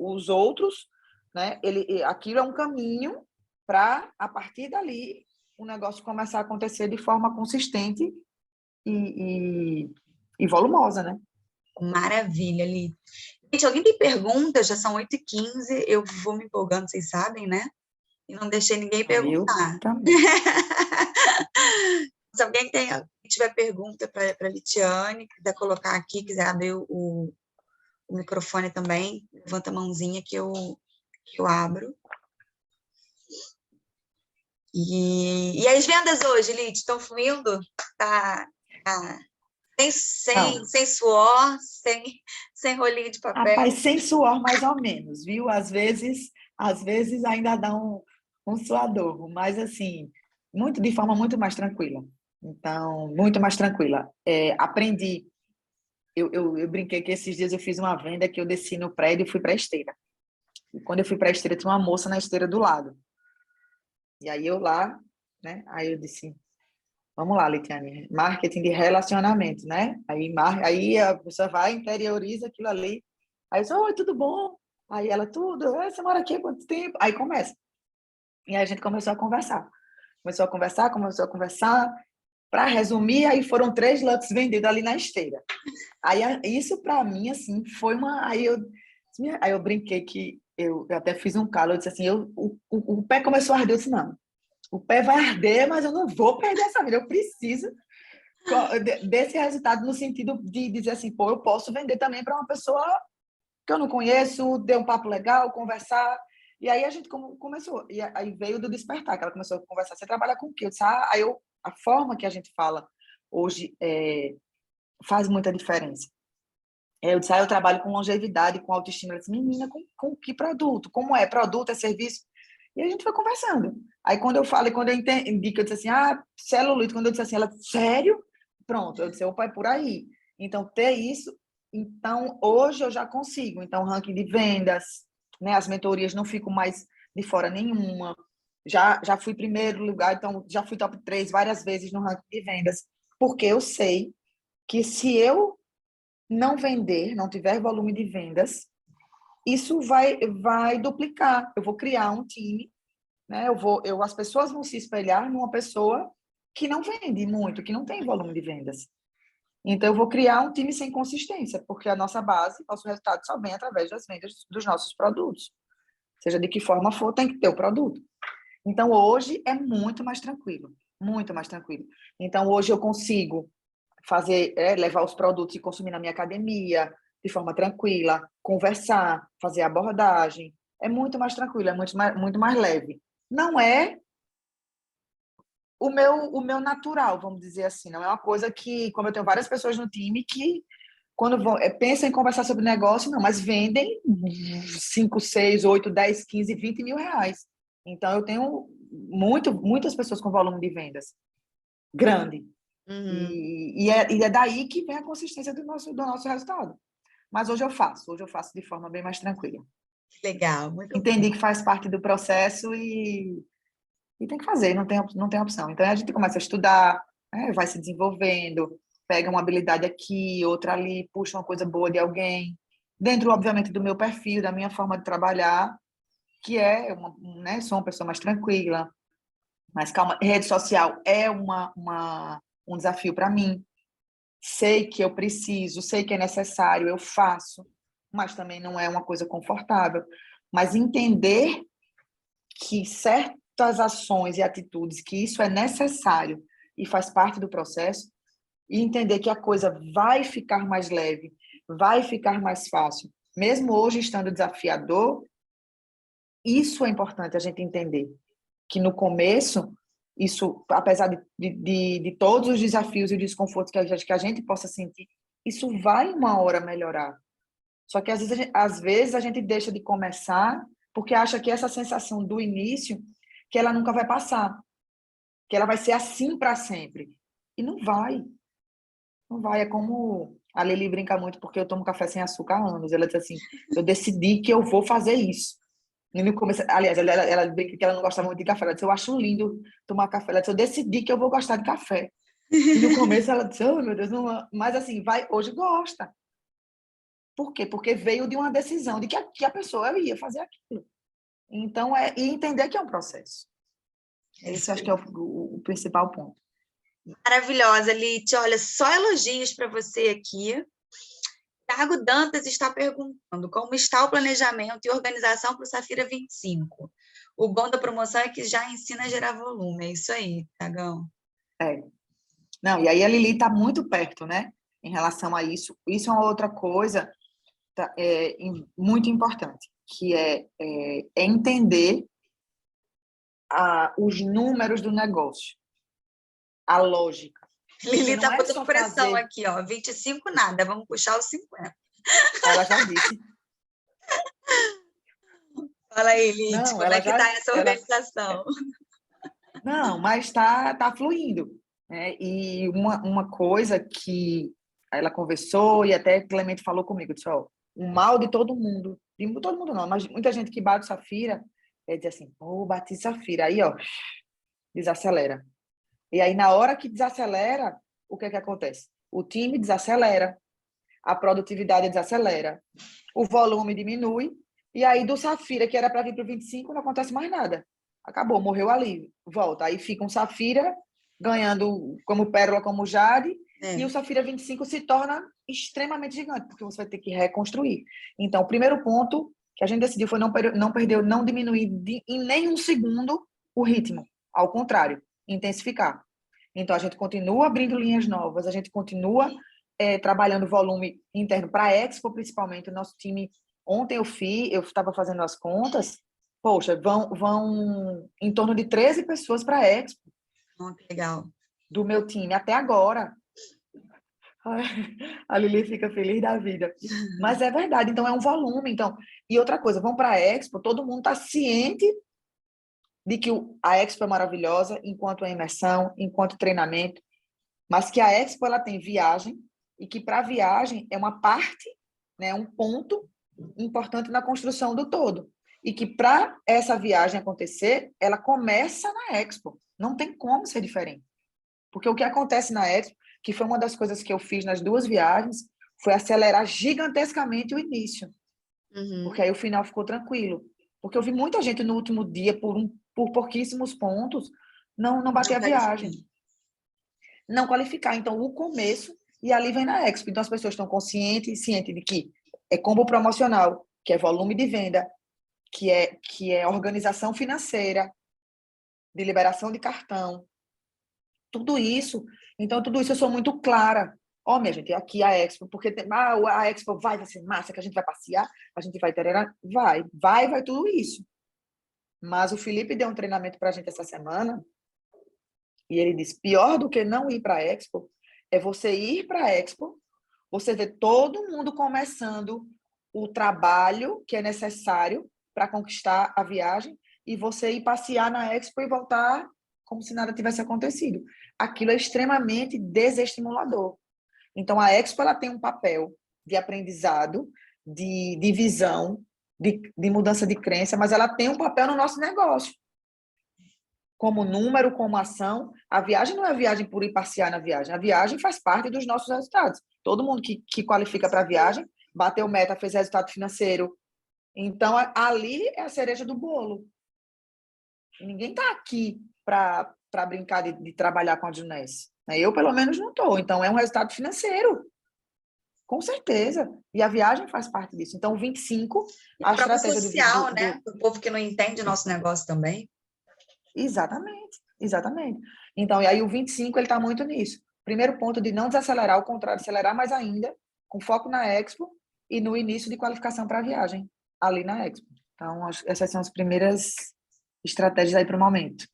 [SPEAKER 2] os outros, né, aquilo é um caminho para, a partir dali, o negócio começar a acontecer de forma consistente e volumosa, né?
[SPEAKER 1] Maravilha, Li. Gente, alguém tem perguntas? Já são 8h15, eu vou me empolgando, vocês sabem, né? E não deixei ninguém
[SPEAKER 2] Eu
[SPEAKER 1] perguntar.
[SPEAKER 2] também.
[SPEAKER 1] Se alguém tiver pergunta para a Litiane, quiser colocar aqui, quiser abrir o microfone também, levanta a mãozinha que eu abro. E as vendas hoje, Lid, estão fluindo? Tá, sem suor, sem rolinho de papel?
[SPEAKER 2] Rapaz, sem suor mais ou menos, viu? Às vezes ainda dá um suador, mas assim, de forma muito mais tranquila. Então, muito mais tranquila. Aprendi. Eu brinquei que esses dias eu fiz uma venda que eu desci no prédio e fui para a esteira. E quando eu fui para a esteira, tinha uma moça na esteira do lado. E aí eu lá, né? Aí eu disse, vamos lá, Litiane, marketing de relacionamento, né? Aí a pessoa vai, interioriza aquilo ali. Aí eu disse, oi, tudo bom? Aí ela, tudo, você mora aqui há quanto tempo? Aí começa. E aí a gente começou a conversar. Começou a conversar. Para resumir, aí foram 3 lotes vendidos ali na esteira. Aí isso para mim, assim, foi uma... Aí eu brinquei que eu até fiz um calo, eu disse assim, o pé começou a arder, eu disse, não, o pé vai arder, mas eu não vou perder essa vida, eu preciso desse resultado no sentido de dizer assim, pô, eu posso vender também para uma pessoa que eu não conheço, deu um papo legal, conversar. E aí a gente começou, e aí veio do despertar, que ela começou a conversar. Você trabalha com o quê? Eu disse, a forma que a gente fala hoje faz muita diferença. Eu disse, eu trabalho com longevidade, com autoestima. Ela disse, menina, com que produto? Como é? Produto, é serviço? E a gente foi conversando. Aí quando eu falo, quando eu entendi que eu disse assim, celulite, quando eu disse assim, ela, sério? Pronto, eu disse, opa, é por aí. Então, ter isso, então, hoje eu já consigo. Então, ranking de vendas, né, as mentorias não fico mais de fora nenhuma. Já fui primeiro lugar, então já fui top 3 várias vezes no ranking de vendas, porque eu sei que se eu não vender, não tiver volume de vendas, isso vai duplicar. Eu vou criar um time, né? As pessoas vão se espelhar numa pessoa que não vende muito, que não tem volume de vendas. Então, eu vou criar um time sem consistência, porque a nossa base, nosso resultado só vem através das vendas dos nossos produtos. Seja de que forma for, tem que ter o produto. Então, hoje é muito mais tranquilo, muito mais tranquilo. Então, hoje eu consigo levar os produtos e consumir na minha academia de forma tranquila, conversar, fazer abordagem. É muito mais tranquilo, é muito mais leve. Não é o meu natural, vamos dizer assim. Não é uma coisa que, como eu tenho várias pessoas no time que, quando pensam em conversar sobre negócio, não, mas vendem 5, 6, 8, 10, 15, 20 mil reais. Então, eu tenho muitas pessoas com volume de vendas grande.
[SPEAKER 1] Uhum.
[SPEAKER 2] E é daí que vem a consistência do nosso resultado. Mas hoje eu faço de forma bem mais tranquila.
[SPEAKER 1] Legal, muito bom.
[SPEAKER 2] Entendi que faz parte do processo e tem que fazer, não tem opção. Então a gente começa a estudar, vai se desenvolvendo, pega uma habilidade aqui, outra ali, puxa uma coisa boa de alguém, dentro, obviamente, do meu perfil, da minha forma de trabalhar, que né, sou uma pessoa mais tranquila, mais calma. Rede social é um desafio para mim. Sei que eu preciso, sei que é necessário, eu faço, mas também não é uma coisa confortável. Mas entender que certas ações e atitudes, que isso é necessário e faz parte do processo, e entender que a coisa vai ficar mais leve, vai ficar mais fácil, mesmo hoje estando desafiador, isso é importante a gente entender, que no começo, isso, apesar de todos os desafios e desconfortos que a gente possa sentir, isso vai uma hora melhorar. Só que às vezes a gente deixa de começar porque acha que essa sensação do início, que ela nunca vai passar, que ela vai ser assim para sempre. E não vai. Não vai. É como a Lili brinca muito, porque eu tomo café sem açúcar há anos. Ela diz assim, eu decidi que eu vou fazer isso. E no começo, aliás, ela brinca que ela não gosta muito de café. Ela disse, eu acho lindo tomar café. Ela disse, eu decidi que eu vou gostar de café. E no começo ela disse, oh, meu Deus, não. Mas assim, hoje gosta. Por quê? Porque veio de uma decisão de que a pessoa ia fazer aquilo. Então, e entender que é um processo.
[SPEAKER 1] É isso
[SPEAKER 2] Esse acho
[SPEAKER 1] aí.
[SPEAKER 2] que é o principal ponto.
[SPEAKER 1] Maravilhosa, Lite. Olha, só elogios para você aqui. Thiago Dantas está perguntando como está o planejamento e organização para o Safira 25. O bom da promoção é que já ensina a gerar volume. É isso aí, Thiagão.
[SPEAKER 2] É. Não, e aí a Lili está muito perto, né? Em relação a isso. Isso é uma outra coisa muito importante, que é entender os números do negócio, a lógica. Porque
[SPEAKER 1] Lili
[SPEAKER 2] não
[SPEAKER 1] está
[SPEAKER 2] é
[SPEAKER 1] botando
[SPEAKER 2] só
[SPEAKER 1] pressão
[SPEAKER 2] fazer.
[SPEAKER 1] aqui, ó. 25 nada, vamos puxar os 50.
[SPEAKER 2] Ela já disse.
[SPEAKER 1] Fala aí, Lite,
[SPEAKER 2] Não,
[SPEAKER 1] como é
[SPEAKER 2] ela
[SPEAKER 1] que
[SPEAKER 2] já.
[SPEAKER 1] está essa organização?
[SPEAKER 2] Não, mas está fluindo. Né? E uma coisa que ela conversou e até Clemente falou comigo, disse, ó, o mal de todo mundo não, mas muita gente que bate Safira, diz assim, pô, bati Safira, aí, ó, desacelera. E aí, na hora que desacelera, o que é que acontece? O time desacelera, a produtividade desacelera, o volume diminui, e aí do Safira, que era para vir para o 25, não acontece mais nada. Acabou, morreu ali, volta. Aí fica um Safira ganhando como Pérola, como Jade, e o Safira 25 se torna extremamente gigante, porque você vai ter que reconstruir. Então, o primeiro ponto que a gente decidiu foi não diminuir em nenhum segundo o ritmo. ao contrário, intensificar. Então, a gente continua abrindo linhas novas, a gente continua trabalhando volume interno para a Expo, principalmente. O nosso time, ontem eu estava fazendo as contas, poxa, vão em torno de 13 pessoas para a Expo.
[SPEAKER 1] Oh, que legal.
[SPEAKER 2] Do meu time, até agora. A Lili fica feliz da vida. Mas é verdade, então é um volume. Então, e outra coisa, vão para a Expo, todo mundo está ciente de que a Expo é maravilhosa enquanto é imersão, enquanto treinamento, mas que a Expo ela tem viagem e que para a viagem é uma parte, né, um ponto importante na construção do todo. E que para essa viagem acontecer, ela começa na Expo. Não tem como ser diferente. Porque o que acontece na Expo, que foi uma das coisas que eu fiz nas 2 viagens, foi acelerar gigantescamente o início. Porque aí o final ficou tranquilo. Porque eu vi muita gente no último dia, por pouquíssimos pontos, não bater a viagem. Não qualificar. Então, o começo, e ali vem na Expo. Então, as pessoas estão conscientes de que é combo promocional, que é volume de venda, que é organização financeira, de liberação de cartão, tudo isso. Então, tudo isso eu sou muito clara. Ó, minha gente, aqui a Expo, porque a Expo vai ser massa, que a gente vai passear, a gente vai ter... Vai tudo isso. Mas o Felipe deu um treinamento para a gente essa semana, e ele disse, pior do que não ir para a Expo, é você ir para a Expo, você ver todo mundo começando o trabalho que é necessário para conquistar a viagem, e você ir passear na Expo e voltar como se nada tivesse acontecido. Aquilo é extremamente desestimulador. Então, a Expo ela tem um papel de aprendizado, de visão, de mudança de crença, mas ela tem um papel no nosso negócio. Como número, como ação. A viagem não é a viagem por ir passear na viagem. A viagem faz parte dos nossos resultados. Todo mundo que qualifica para a viagem, bateu meta, fez resultado financeiro. Então, ali é a cereja do bolo. Ninguém está aqui para brincar de trabalhar com a Juness. Eu, pelo menos, não estou. Então, é um resultado financeiro. Com certeza. E a viagem faz parte disso. Então, o 25, a estratégia
[SPEAKER 1] social, né? O povo que não entende o nosso negócio também.
[SPEAKER 2] Exatamente. Então, e aí o 25, ele está muito nisso. Primeiro ponto de não desacelerar, ao contrário, acelerar mais ainda, com foco na Expo e no início de qualificação para a viagem, ali na Expo. Então, essas são as primeiras estratégias aí para o momento.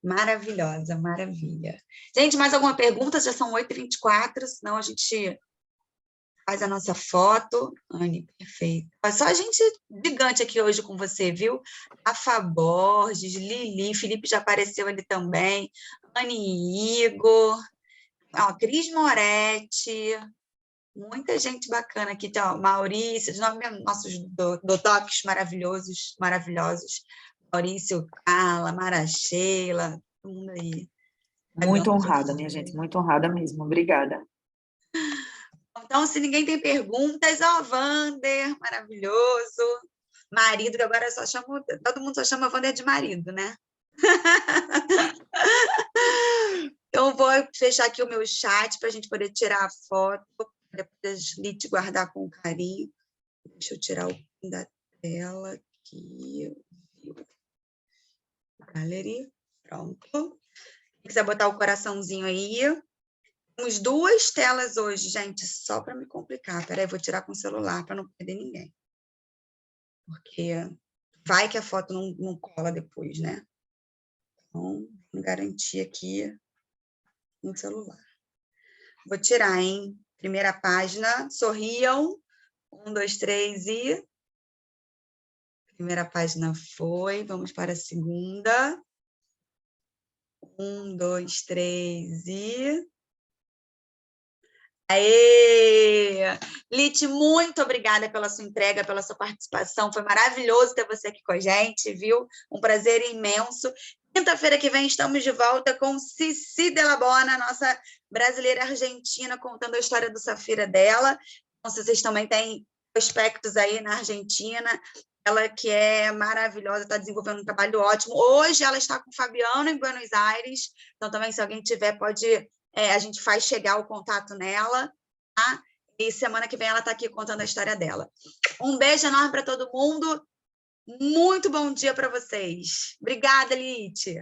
[SPEAKER 1] Maravilhosa, maravilha. Gente, mais alguma pergunta? Já são 8h24, senão a gente faz a nossa foto. Anne, perfeito. Só a gente gigante aqui hoje com você, viu? Rafa Borges, Lili, Felipe já apareceu ali também, Anne Igor, Cris Moretti, muita gente bacana aqui, então, Maurício, nossos dotoques maravilhosos, Maurício, Carla, Mara Sheila, todo mundo aí.
[SPEAKER 2] Muito honrada, minha gente, muito honrada mesmo. Obrigada.
[SPEAKER 1] Então, se ninguém tem perguntas, Wander, maravilhoso. Marido, que agora todo mundo só chama Wander de marido, né? Então, vou fechar aqui o meu chat para a gente poder tirar a foto, depois Li te guardar com carinho. Deixa eu tirar o fim da tela aqui. Gallery, pronto. Se quiser botar o coraçãozinho aí. Temos 2 telas hoje, gente, só para me complicar. Peraí, vou tirar com o celular para não perder ninguém. Porque vai que a foto não cola depois, né? Então, vou garantir aqui no celular. Vou tirar, hein? Primeira página, sorriam. 1, 2, 3 e... Primeira página foi, vamos para a segunda. 1, 2, 3 e... Aê! Lite, muito obrigada pela sua entrega, pela sua participação. Foi maravilhoso ter você aqui com a gente, viu? Um prazer imenso. Quinta-feira que vem estamos de volta com Cici Della Bona, nossa brasileira argentina, contando a história do Safira dela. Então, se vocês também têm prospectos aí na Argentina, ela que é maravilhosa, está desenvolvendo um trabalho ótimo. Hoje ela está com o Fabiano em Buenos Aires, então também se alguém tiver, pode... a gente faz chegar o contato nela, tá? E semana que vem ela está aqui contando a história dela. Um beijo enorme para todo mundo. Muito bom dia para vocês. Obrigada, Lite.